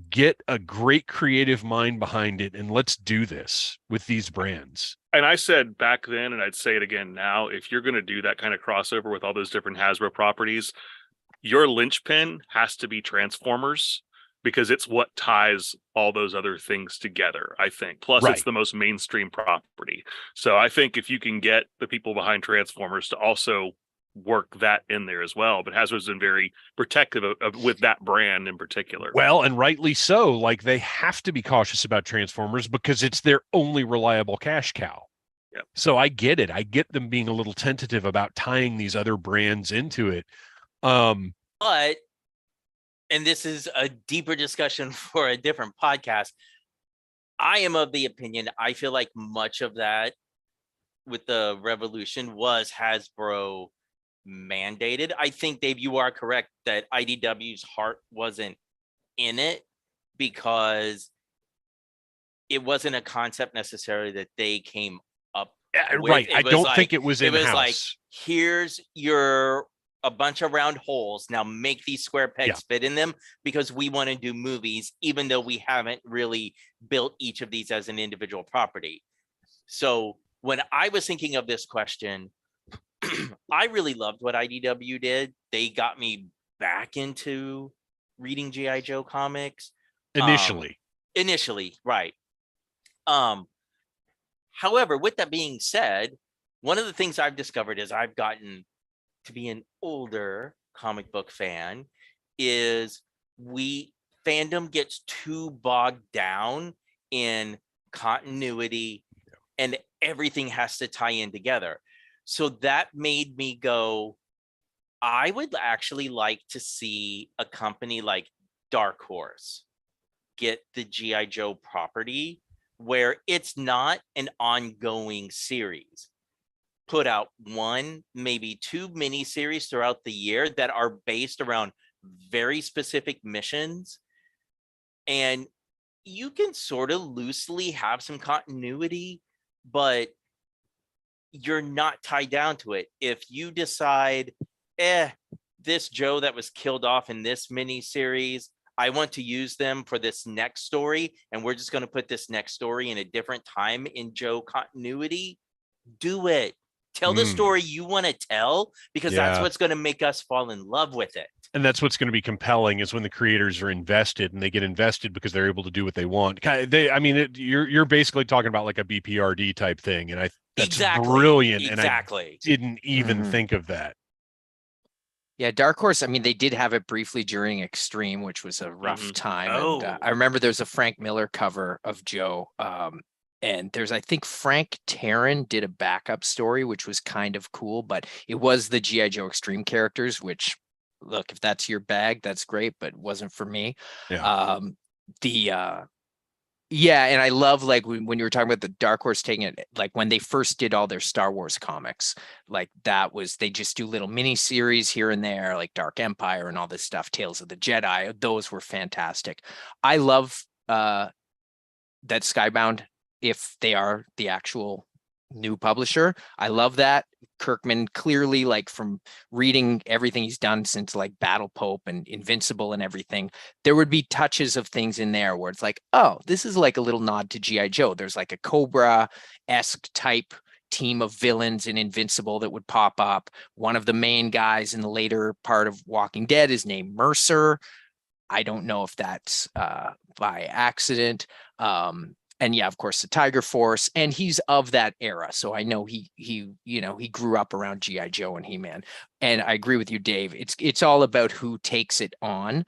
Get a great creative mind behind it, and let's do this with these brands. And I said back then, and I'd say it again now, if you're going to do that kind of crossover with all those different Hasbro properties, your linchpin has to be Transformers, because it's what ties all those other things together, I think. Plus, It's the most mainstream property. So I think if you can get the people behind Transformers to also work that in there as well, but Hasbro's been very protective of with that brand in particular. Well, and rightly so. Like, they have to be cautious about Transformers because it's their only reliable cash cow. Yep. So I get it. I get them being a little tentative about tying these other brands into it. But, and this is a deeper discussion for a different podcast, I am of the opinion, I feel like much of that with the Revolution was Hasbro mandated. I think, Dave, you are correct that IDW's heart wasn't in it because it wasn't a concept necessarily that they came up with. Right. I don't think it was in-house. It was like, here's a bunch of round holes. Now make these square pegs fit in them because we want to do movies, even though we haven't really built each of these as an individual property. So when I was thinking of this question, I really loved what IDW did. They got me back into reading G.I. Joe comics. Initially, right. However, with that being said, one of the things I've discovered as I've gotten to be an older comic book fan is fandom gets too bogged down in continuity and everything has to tie in together. So that made me go, I would actually like to see a company like Dark Horse get the G.I. Joe property where it's not an ongoing series. Put out one, maybe two miniseries throughout the year that are based around very specific missions. And you can sort of loosely have some continuity, but you're not tied down to it. If you decide, this Joe that was killed off in this mini series, I want to use them for this next story, and we're just going to put this next story in a different time in Joe continuity, do it. Tell the story you want to tell, because that's what's going to make us fall in love with it. And that's what's going to be compelling, is when the creators are invested, and they get invested because they're able to do what they want. You're basically talking about like a BPRD type thing, and that's brilliant. Exactly. And I didn't even think of that. Yeah, Dark Horse, I mean, they did have it briefly during Extreme, which was a rough time. Oh. And I remember there's a Frank Miller cover of Joe. And there's, I think Frank Taryn did a backup story, which was kind of cool, but it was the G.I. Joe Extreme characters, which, look, if that's your bag, that's great, but it wasn't for me. Yeah. Yeah, and I love, like, when you were talking about the Dark Horse taking it, like when they first did all their Star Wars comics, like that was, they just do little mini series here and there, like Dark Empire and all this stuff, Tales of the Jedi. Those were fantastic. I love that Skybound, if they are the actual new publisher. I love that. Kirkman clearly, like from reading everything he's done since like Battle Pope and Invincible and everything, there would be touches of things in there where it's like, oh, this is like a little nod to G.I. Joe. There's like a Cobra-esque type team of villains in Invincible that would pop up. One of the main guys in the later part of Walking Dead is named Mercer. I don't know if that's by accident. And yeah, of course, the Tiger Force, and he's of that era. So I know he grew up around G.I. Joe and He-Man. And I agree with you, Dave. It's all about who takes it on.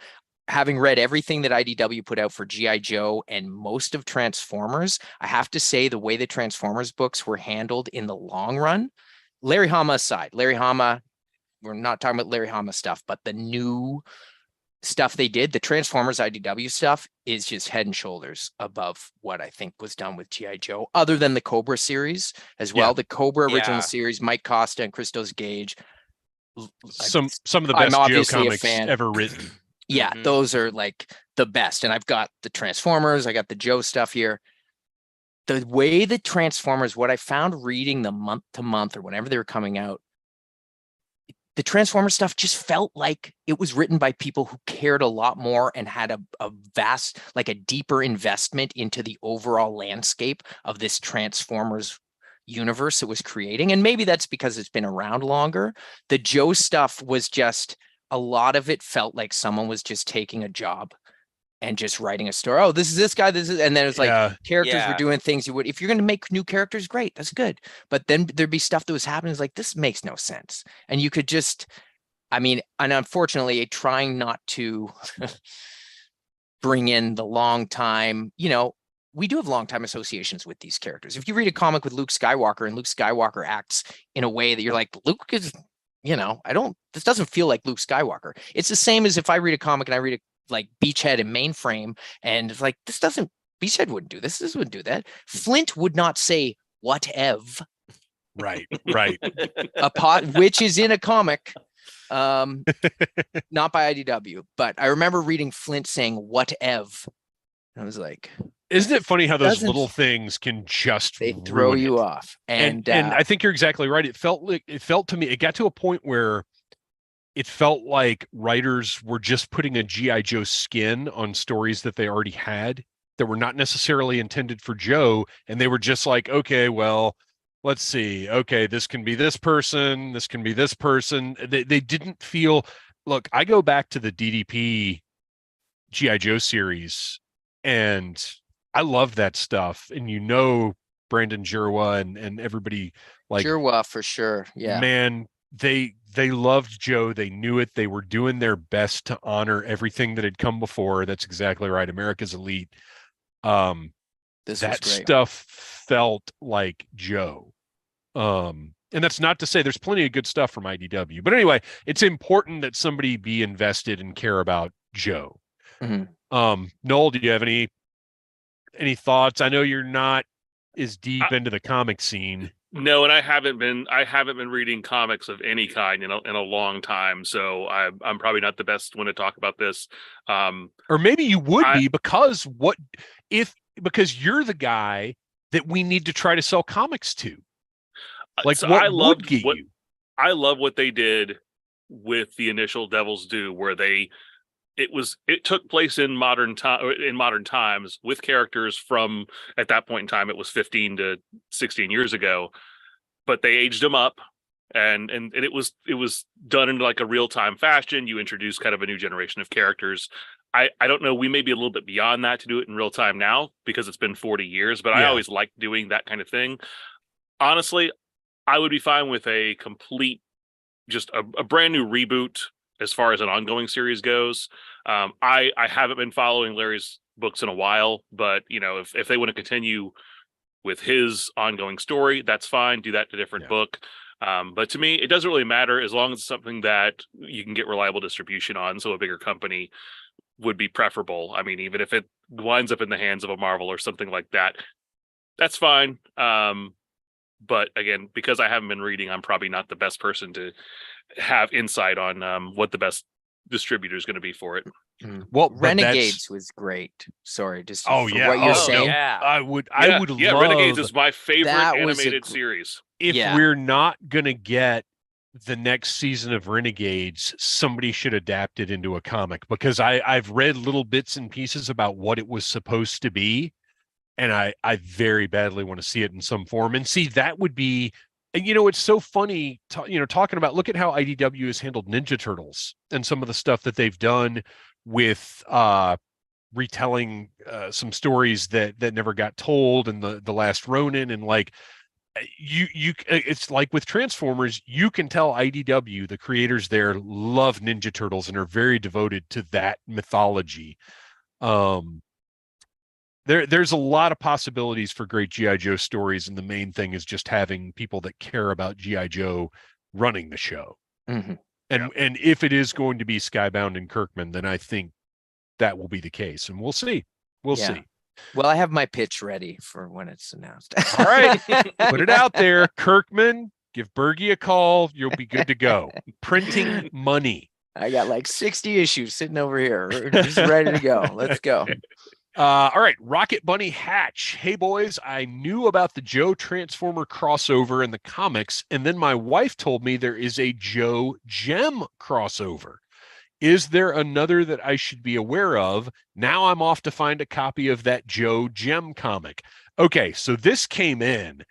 Having read everything that IDW put out for G.I. Joe and most of Transformers, I have to say the way the Transformers books were handled in the long run, Larry Hama aside, Larry Hama, we're not talking about Larry Hama stuff, but the new stuff they did, the Transformers IDW stuff, is just head and shoulders above what I think was done with G.I. Joe, other than the Cobra series as well. The Cobra original series, Mike Costa and Christos Gage. Some of the best Joe comics ever written. Yeah, those are like the best. And I've got the Transformers, I got the Joe stuff here. The way the Transformers, what I found reading them month to month or whenever they were coming out, the Transformer stuff just felt like it was written by people who cared a lot more and had a vast, like a deeper investment into the overall landscape of this Transformers universe it was creating. And maybe that's because it's been around longer. The Joe stuff was just, a lot of it felt like someone was just taking a job and just writing a story. Oh, this is this guy. This is, and then it's like characters were doing things you would, if you're going to make new characters, great, that's good. But then there'd be stuff that was happening. It's like, this makes no sense. And you could just, I mean, and unfortunately, trying not to bring in the long time, we do have long time associations with these characters. If you read a comic with Luke Skywalker and Luke Skywalker acts in a way that you're like, Luke is, this doesn't feel like Luke Skywalker. It's the same as if I read a comic and I read like Beachhead and Mainframe, and it's like, Beachhead wouldn't do this. This wouldn't do that. Flint would not say whatev. Right. A pot, which is in a comic, not by IDW, but I remember reading Flint saying whatev. I was like, isn't it funny how those little things can just throw you off? And I think you're exactly right. It felt to me, it got to a point where it felt like writers were just putting a G.I. Joe skin on stories that they already had that were not necessarily intended for Joe. And they were just like, okay, well, let's see. Okay, this can be this person. This can be this person. They didn't feel, look, I go back to the DDP G.I. Joe series, and I love that stuff. And Brandon Jerwa and everybody, like Jerwa for sure. Yeah, man, they loved Joe. They knew it. They were doing their best to honor everything that had come before. That's exactly right. America's Elite. That stuff felt like Joe. And that's not to say there's plenty of good stuff from IDW, but anyway, it's important that somebody be invested and care about Joe. Noel, do you have any thoughts? I know you're not as deep into the comic scene. No, and I haven't been reading comics of any kind in a long time, so I'm probably not the best one to talk about this. Or maybe you would be, because you're the guy that we need to try to sell comics to. Like, so I love what they did with the initial Devil's Due, where they it took place in modern times with characters from, at that point in time it was 15 to 16 years ago, but they aged them up, and it was done in like a real-time fashion. You introduce kind of a new generation of characters. I don't know, we may be a little bit beyond that to do it in real time now because it's been 40 years, but I always like doing that kind of thing. Honestly, I would be fine with a complete, just a brand new reboot as far as an ongoing series goes. I haven't been following Larry's books in a while, but you know, if they want to continue with his ongoing story, that's fine. Do that in a different book. But to me, it doesn't really matter as long as it's something that you can get reliable distribution on. So a bigger company would be preferable. I mean, even if it winds up in the hands of a Marvel or something like that, that's fine. But again, because I haven't been reading, I'm probably not the best person to have insight on what the best distributor is going to be for it. Well, Renegades was great. Sorry, just what you're saying. Yeah. I would love. Renegades is my favorite animated series. If we're not gonna get the next season of Renegades, somebody should adapt it into a comic, because I've read little bits and pieces about what it was supposed to be, and I very badly want to see it in some form. And see, that would be. And, you know, it's so funny, talking about, look at how IDW has handled Ninja Turtles and some of the stuff that they've done with retelling some stories that never got told, and the Last Ronin, and like it's like with Transformers, you can tell IDW, the creators there, love Ninja Turtles and are very devoted to that mythology. There's a lot of possibilities for great G.I. Joe stories, and the main thing is just having people that care about G.I. Joe running the show. Mm-hmm. And if it is going to be Skybound and Kirkman, then I think that will be the case, and we'll see. We'll see. Well, I have my pitch ready for when it's announced. All right, put it out there, Kirkman. Give Bergie a call. You'll be good to go. Printing money. I got like 60 issues sitting over here, just ready to go. Let's go. All right, Rocket Bunny Hatch. Hey boys, I knew about the Joe Transformer crossover in the comics, and then my wife told me there is a Joe Gem crossover. Is there another that I should be aware of? Now I'm off to find a copy of that Joe Gem comic. Okay, so this came in.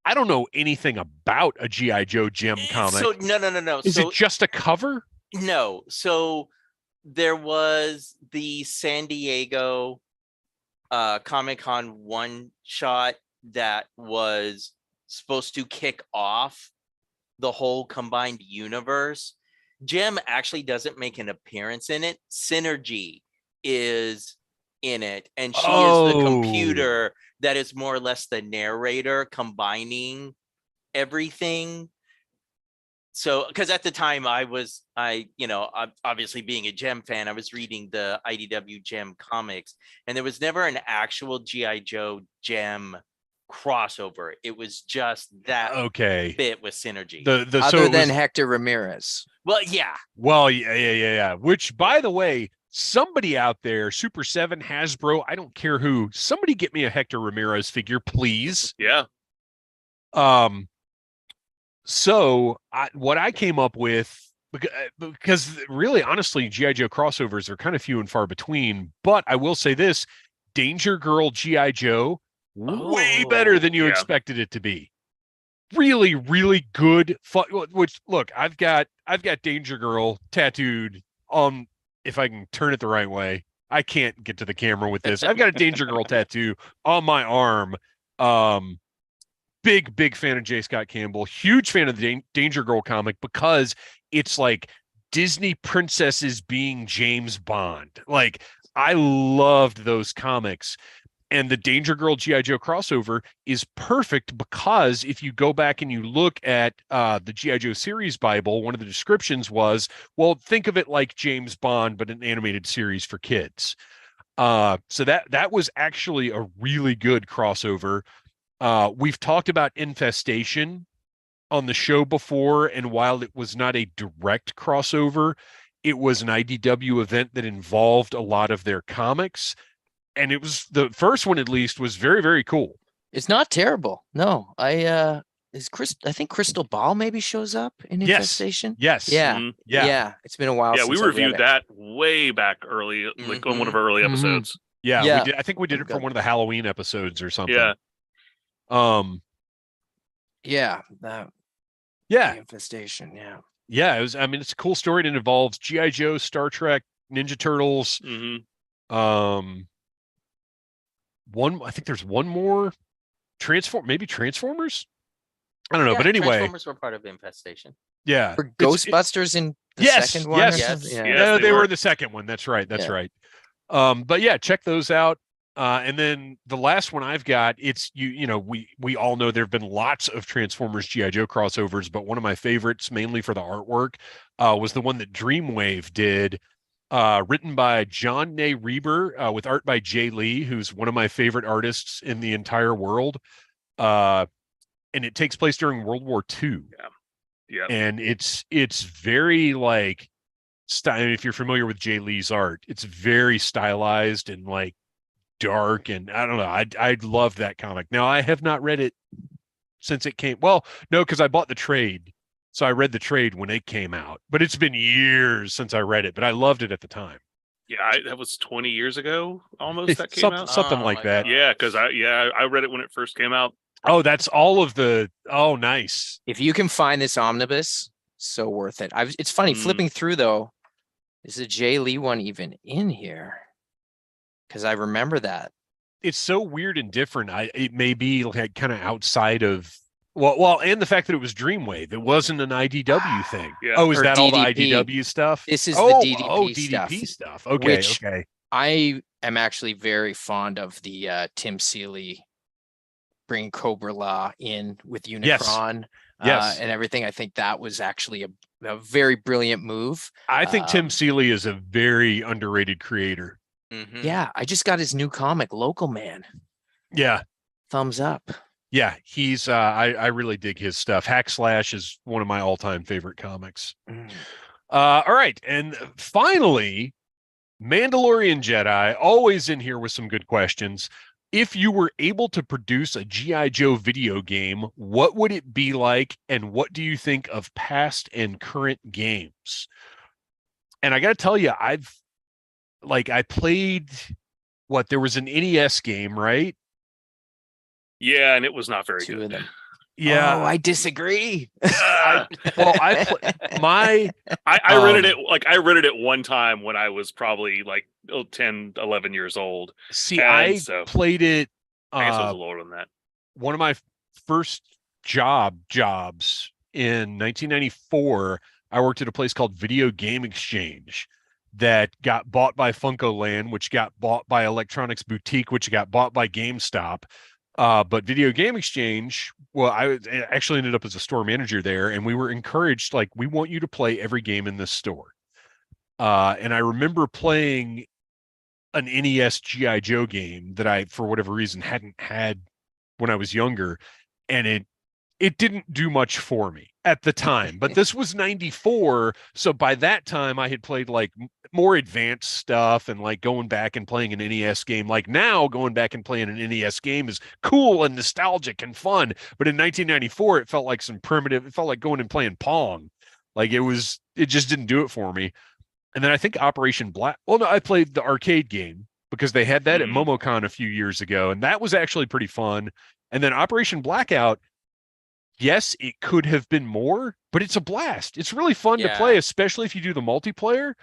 I don't know anything about a G.I. Joe Gem comic. So no. Is it just a cover? No. So there was the San Diego Comic-Con one shot that was supposed to kick off the whole combined universe. Gem actually doesn't make an appearance in it. Synergy is in it, and she is the computer that is more or less the narrator, combining everything. So, because at the time obviously being a Gem fan, I was reading the IDW Gem comics, and there was never an actual G.I. Joe Gem crossover. It was just that bit with Synergy. Other than Hector Ramirez. Well, yeah. Well, yeah. Which, by the way, somebody out there, Super 7, Hasbro, I don't care who, somebody get me a Hector Ramirez figure, please. Yeah. So what I came up with, because really, honestly, G.I. Joe crossovers are kind of few and far between, but I will say this, Danger Girl G.I. Joe, way better than you expected it to be. Really, really good fun. Which, look, I've got Danger Girl tattooed on, if I can turn it the right way. I can't get to the camera with this. I've got a Danger Girl tattoo on my arm. Big fan of J. Scott Campbell. Huge fan of the Danger Girl comic, because it's like Disney princesses being James Bond. Like, I loved those comics. And the Danger Girl G.I. Joe crossover is perfect, because if you go back and you look at the G.I. Joe series Bible, one of the descriptions was, well, think of it like James Bond, but an animated series for kids. So that was actually a really good crossover. We've talked about Infestation on the show before, and while it was not a direct crossover, it was an IDW event that involved a lot of their comics. And it was, the first one at least was very, very cool. It's not terrible. No, I I think Crystal Ball maybe shows up in Infestation. Yes. Yeah. Mhm. Yeah. It's been a while. Yeah, since we I read reviewed it. that way back early, like on one of our early episodes. Yeah, Yeah. we did. I think we did it for one of the Halloween episodes or something. Yeah. Yeah. Yeah. Infestation. Yeah. Yeah. It was. I mean, it's a cool story, and it involves GI Joe, Star Trek, Ninja Turtles. I think there's one more. Maybe Transformers. I don't know, but anyway, Transformers were part of Infestation. Yeah. For Ghostbusters in the second one. Yes. Yeah. Yes, they were the second one. That's right. That's right. But yeah, check those out. And then the last one I've got, it's we all know there have been lots of Transformers GI Joe crossovers, but one of my favorites, mainly for the artwork, was the one that Dreamwave did, written by John Nay Reber, with art by Jay Lee, who's one of my favorite artists in the entire world. And it takes place during World War II. Yeah. And it's very like if you're familiar with Jay Lee's art, it's very stylized and like dark, and I don't know. I love that comic. Now I have not read it since it came. Well, no, because I bought the trade, so I read the trade when it came out. But it's been years since I read it, but I loved it at the time. Yeah, that was 20 years ago almost that came out. Something like that. God. Yeah, because I read it when it first came out. Oh, that's all of the. Oh, nice. If you can find this omnibus, so worth it. It's funny flipping through though. Is the Jay Lee one even in here? Because I remember that. It's so weird and different. It may be like kind of outside of well, and the fact that it was Dreamwave. It wasn't an IDW thing. Yeah. Oh, is Or that all the DDP. IDW stuff? This is the DDP stuff. Okay, which okay. I am actually very fond of the Tim Seeley bringing Cobra Law in with Unicron. Yes. And everything. I think that was actually a very brilliant move. I think Tim Seeley is a very underrated creator. Yeah, I just got his new comic, Local Man. Yeah. Thumbs up. Yeah, he's I really dig his stuff. Hack Slash is one of my all-time favorite comics. All right, and finally, Mandalorian Jedi, always in here with some good questions. If you were able to produce a G.I. Joe video game, what would it be like, and what do you think of past and current games? And I got to tell you, I played there was an NES game, right? Yeah, and it was not very good. Yeah, I disagree. I rented it I rented it one time when I was probably like 10, 11 years old. See, I played it. I guess I was a little older than that. One of my first jobs in 1994, I worked at a place called Video Game Exchange that got bought by Funkoland, which got bought by Electronics Boutique, which got bought by GameStop. But Video Game Exchange, well, I actually ended up as a store manager there, and we were encouraged, we want you to play every game in this store. And I remember playing an NES G.I. Joe game that I, for whatever reason, hadn't had when I was younger, and it didn't do much for me at the time. But this was 94, so by that time I had played more advanced stuff, and going back and playing an NES game. Now going back and playing an NES game is cool and nostalgic and fun, but in 1994 it felt like it felt like going and playing Pong. It just didn't do it for me. And then I think Operation Black. Well, no, I played the arcade game because they had that at MomoCon a few years ago, and that was actually pretty fun. And then Operation Blackout, yes, it could have been more, but it's a blast. It's really fun to play, especially if you do the multiplayer.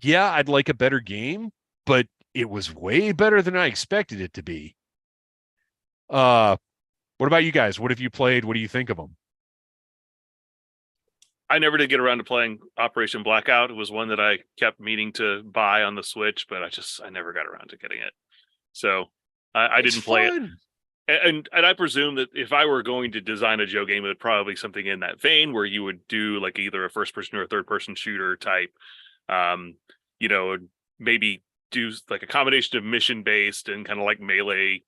Yeah, I'd like a better game, but it was way better than I expected it to be. What about you guys? What have you played? What do you think of them? I never did get around to playing Operation Blackout. It was one that I kept meaning to buy on the Switch, but I never got around to getting it. So I didn't play it. And I presume that if I were going to design a Joe game, it would probably be something in that vein where you would do either a first person or a third person shooter type, maybe do a combination of mission based and kind of melee,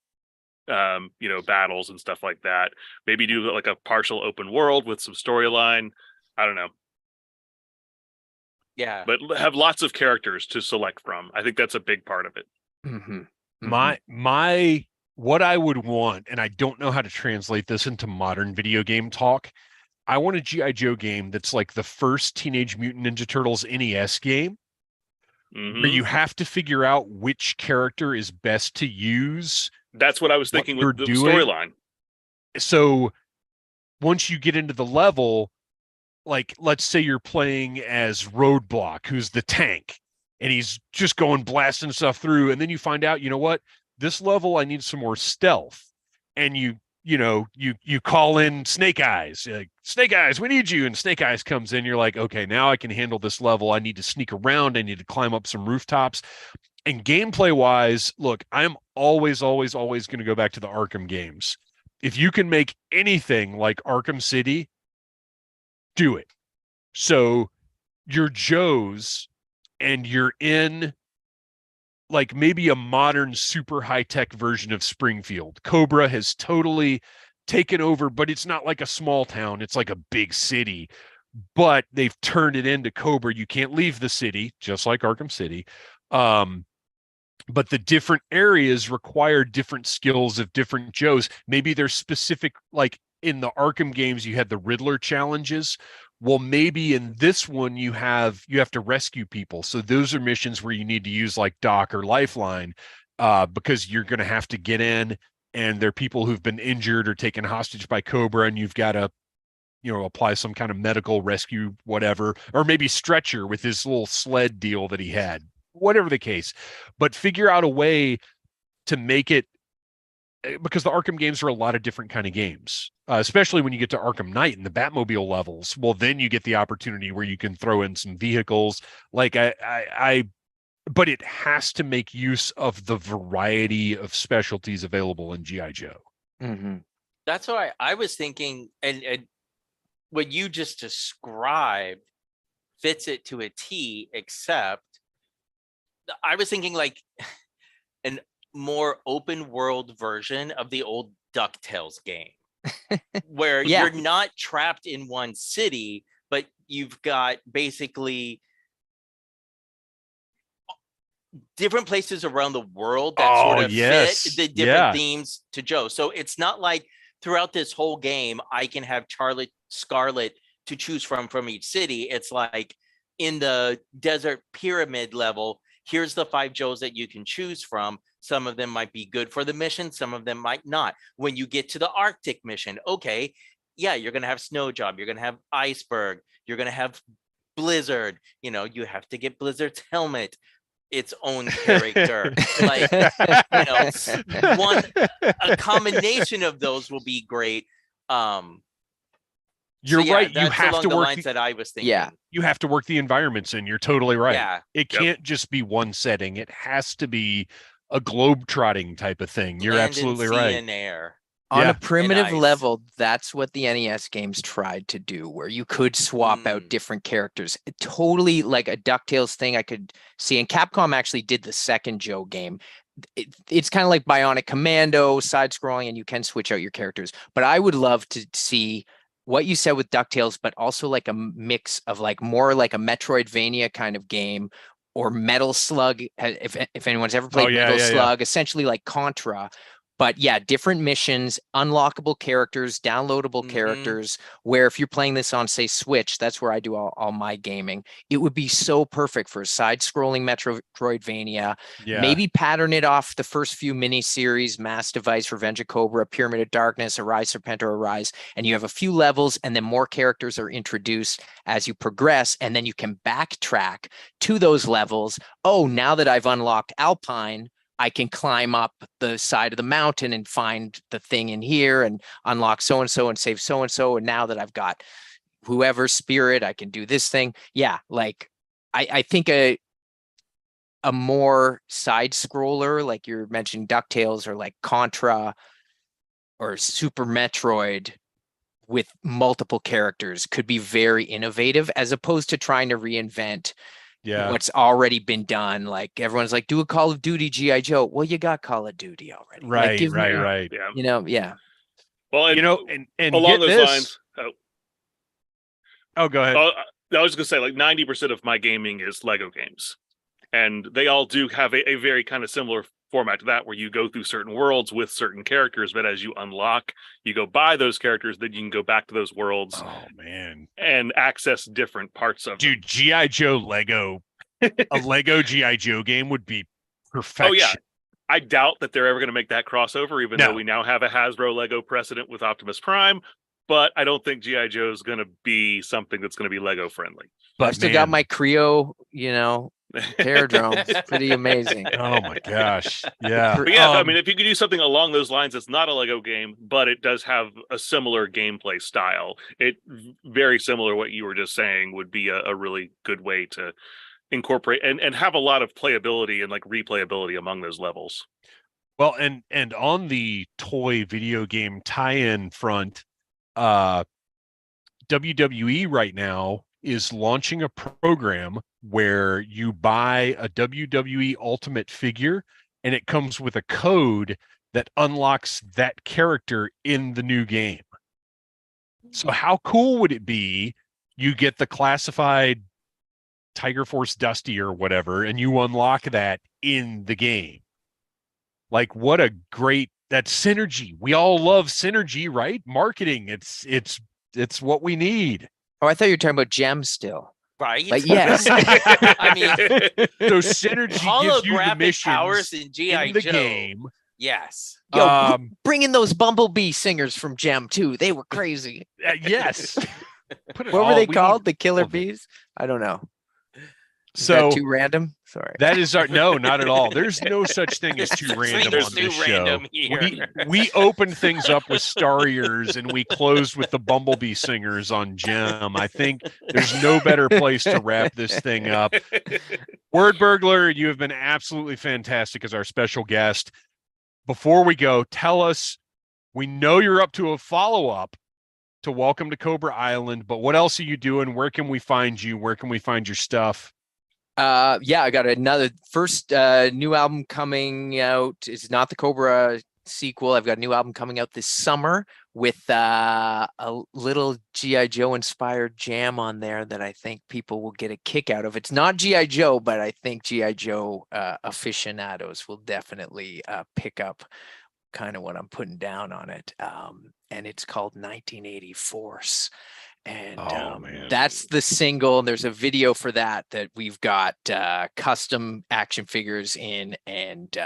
battles and stuff like that. Maybe do a partial open world with some storyline. I don't know. Yeah. But have lots of characters to select from. I think that's a big part of it. My what I would want, and I don't know how to translate this into modern video game talk. I want a G.I. Joe game that's like the first Teenage Mutant Ninja Turtles NES game, where you have to figure out which character is best to use. That's what I was thinking with the storyline. So once you get into the level, like let's say you're playing as Roadblock, who's the tank, and he's just going blasting stuff through, and then you find out, you know what? This level I need some more stealth. And you call in Snake Eyes. Like, Snake Eyes, we need you. And Snake Eyes comes in. You're like, okay, now I can handle this level. I need to sneak around. I need to climb up some rooftops. And gameplay wise, look, I'm always going to go back to the Arkham games. If you can make anything like Arkham City, do it. So you're Joe's and you're in like maybe a modern super high-tech version of Springfield. Cobra has totally taken over, but it's not like a small town. It's like a big city, but they've turned it into Cobra. You can't leave the city, just like Arkham City. But the different areas require different skills of different Joes. Maybe they're specific, like in the Arkham games, you had the Riddler challenges. Well, maybe in this one you have to rescue people. So those are missions where you need to use like Doc or Lifeline, because you're going to have to get in, and there are people who've been injured or taken hostage by Cobra, and you've got to, apply some kind of medical rescue, whatever, or maybe Stretcher with his little sled deal that he had, whatever the case. But figure out a way to make it, because the Arkham games are a lot of different kind of games, especially when you get to Arkham Knight and the Batmobile levels. Well, then you get the opportunity where you can throw in some vehicles. Like but it has to make use of the variety of specialties available in G.I. Joe. Mm-hmm. That's why I was thinking, and what you just described fits it to a T, except I was thinking like an more open world version of the old DuckTales game, where you're not trapped in one city, but you've got basically different places around the world that sort of fit the different themes to Joe. So it's not like throughout this whole game, I can have Scarlet to choose from each city. It's like in the Desert Pyramid level, here's the 5 Joes that you can choose from. Some of them might be good for the mission. Some of them might not. When you get to the Arctic mission, okay, yeah, you're going to have Snow Job. You're going to have Iceberg. You're going to have Blizzard. You have to get Blizzard's helmet, its own character. Like, a combination of those will be great. You're right. You have to work lines that I was thinking. Yeah, you have to work the environments in. You're totally right. Yeah. It can't just be one setting. It has to be a globe-trotting type of thing. You're absolutely right. And air. On a primitive level, that's what the NES games tried to do, where you could swap out different characters. Totally like a DuckTales thing I could see. And Capcom actually did the second Joe game. It's kind of like Bionic Commando, side-scrolling, and you can switch out your characters. But I would love to see what you said with DuckTales, but also like a mix of like more like a Metroidvania kind of game, or Metal Slug, if anyone's ever played Metal Slug, essentially like Contra. But yeah, different missions, unlockable characters, downloadable characters, where if you're playing this on, say, Switch, that's where I do all my gaming. It would be so perfect for a side-scrolling Metroidvania. Yeah. Maybe pattern it off the first few mini-series, Mass Device, Revenge of Cobra, Pyramid of Darkness, Arise, Serpentor, Arise, and you have a few levels, and then more characters are introduced as you progress, and then you can backtrack to those levels. Oh, now that I've unlocked Alpine, I can climb up the side of the mountain and find the thing in here and unlock so-and-so and save so-and-so. And now that I've got whoever's spirit, I can do this thing. Yeah, like I think a more side scroller, like you're mentioning DuckTales or like Contra or Super Metroid with multiple characters could be very innovative, as opposed to trying to reinvent what's already been done. Like everyone's like, do a Call of Duty G.I. Joe. Well, you got Call of Duty already. Right, Yeah. Well, and along those lines. Oh, go ahead. I was going to say, like 90% of my gaming is Lego games, and they all do have a very kind of similar format to that, where you go through certain worlds with certain characters, but as you unlock, you go buy those characters, then you can go back to those worlds. Oh man, and access different parts of them. GI Joe Lego, a Lego GI Joe game would be perfection. Oh yeah, I doubt that they're ever going to make that crossover, even though we now have a Hasbro Lego precedent with Optimus Prime. But I don't think GI Joe is going to be something that's going to be Lego friendly. But I've still got my Creo, Terradrome. It's pretty amazing. Oh my gosh. Yeah. But yeah, I mean, if you could do something along those lines, it's not a Lego game, but it does have a similar gameplay style. It very similar what you were just saying would be a really good way to incorporate and have a lot of playability and like replayability among those levels. Well, and on the toy video game tie-in front, WWE right now is launching a program where you buy a WWE Ultimate figure and it comes with a code that unlocks that character in the new game. So how cool would it be? You get the classified Tiger Force Dusty or whatever, and you unlock that in the game. Like, what a great, that synergy. We all love synergy, right? Marketing. It's what we need. Oh, I thought you were talking about gems still. Right. But yes. I mean, so synergy gives you the missions powers in GI the Joe. Game. Yes. Yo, bring in those Bumblebee singers from Gem too. They were crazy. Yes. What were they called? The Killer Bees? I don't know. Is that too random? Sorry. That is no, not at all. There's no such thing as too random on this show. We opened things up with Starriers and we closed with the Bumblebee singers on Gem. I think there's no better place to wrap this thing up. Word Burglar, you have been absolutely fantastic as our special guest. Before we go, tell us, we know you're up to a follow-up to Welcome to Cobra Island, but what else are you doing? Where can we find you? Where can we find your stuff? I got another first new album coming out. It's not the Cobra sequel. I've got a new album coming out this summer with a little GI Joe inspired jam on there that I think people will get a kick out of. It's not GI Joe, but I think GI Joe aficionados will definitely pick up kind of what I'm putting down on it. And it's called 1980 Force. And that's the single. There's a video for that we've got custom action figures in, and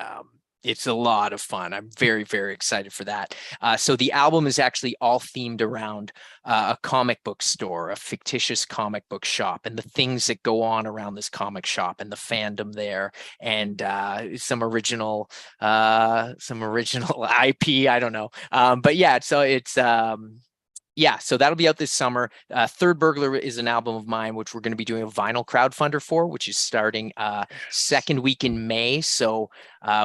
it's a lot of fun. I'm very, very excited for that. So the album is actually all themed around a comic book store, a fictitious comic book shop, and the things that go on around this comic shop and the fandom there, and some original IP. I don't know. But yeah, so it's so that'll be out this summer. Third Burglar is an album of mine, which we're going to be doing a vinyl crowdfunder for, which is starting second week in May. So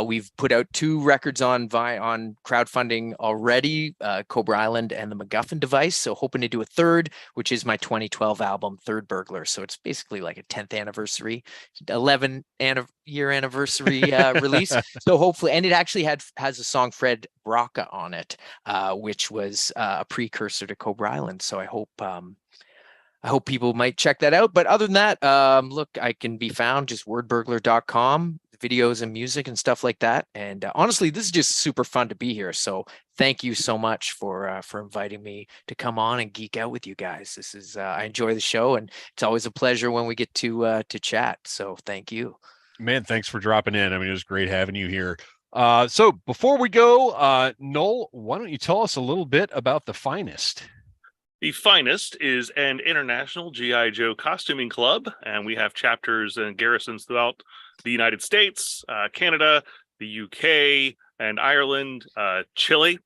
we've put out 2 records on crowdfunding already, Cobra Island and the MacGuffin Device. So hoping to do a third, which is my 2012 album, Third Burglar. So it's basically like a 10th anniversary, 11-year anniversary release. So hopefully, and it actually has a song Fred Braca on it, which was a precursor to Cobra Island. So I hope people might check that out. But other than that, look, I can be found just wordburglar.com, videos and music and stuff like that. And honestly, this is just super fun to be here. So thank you so much for inviting me to come on and geek out with you guys. This is I enjoy the show, and it's always a pleasure when we get to chat. So thank you. Man, thanks for dropping in. I mean, it was great having you here. So before we go, Noel, why don't you tell us a little bit about The Finest? The Finest is an international GI Joe costuming club, and we have chapters and garrisons throughout the United States, Canada, the UK, and Ireland, Chile.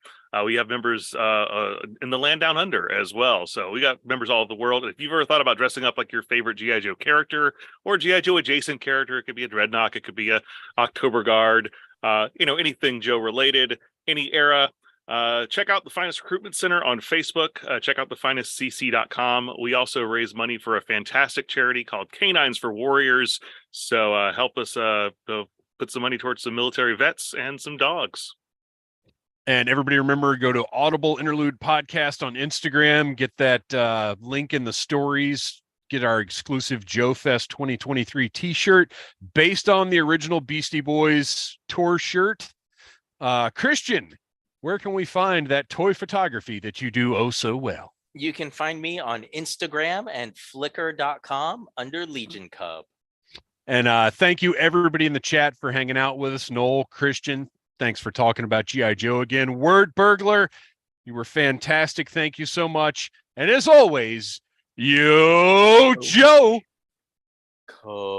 We have members in the land down under as well. So we got members all over the world. If you've ever thought about dressing up like your favorite GI Joe character or GI Joe adjacent character, it could be a Dreadnought, it could be a October Guard, anything Joe related, any era. Check out the Finest Recruitment Center on Facebook. Check out thefinestcc.com. We also raise money for a fantastic charity called Canines for Warriors. So help us put some money towards some military vets and some dogs. And everybody remember, go to Audible Interlude Podcast on Instagram. Get that link in the stories. get our exclusive JoeFest 2023 t-shirt based on the original Beastie Boys tour shirt. Kristian, where can we find that toy photography that you do oh so well? You can find me on Instagram and flickr.com under Legion Cub. And thank you, everybody in the chat, for hanging out with us. Noel, Kristian, thanks for talking about G.I. Joe again. Word Burglar, you were fantastic. Thank you so much. And as always, Yo Joe. Cool.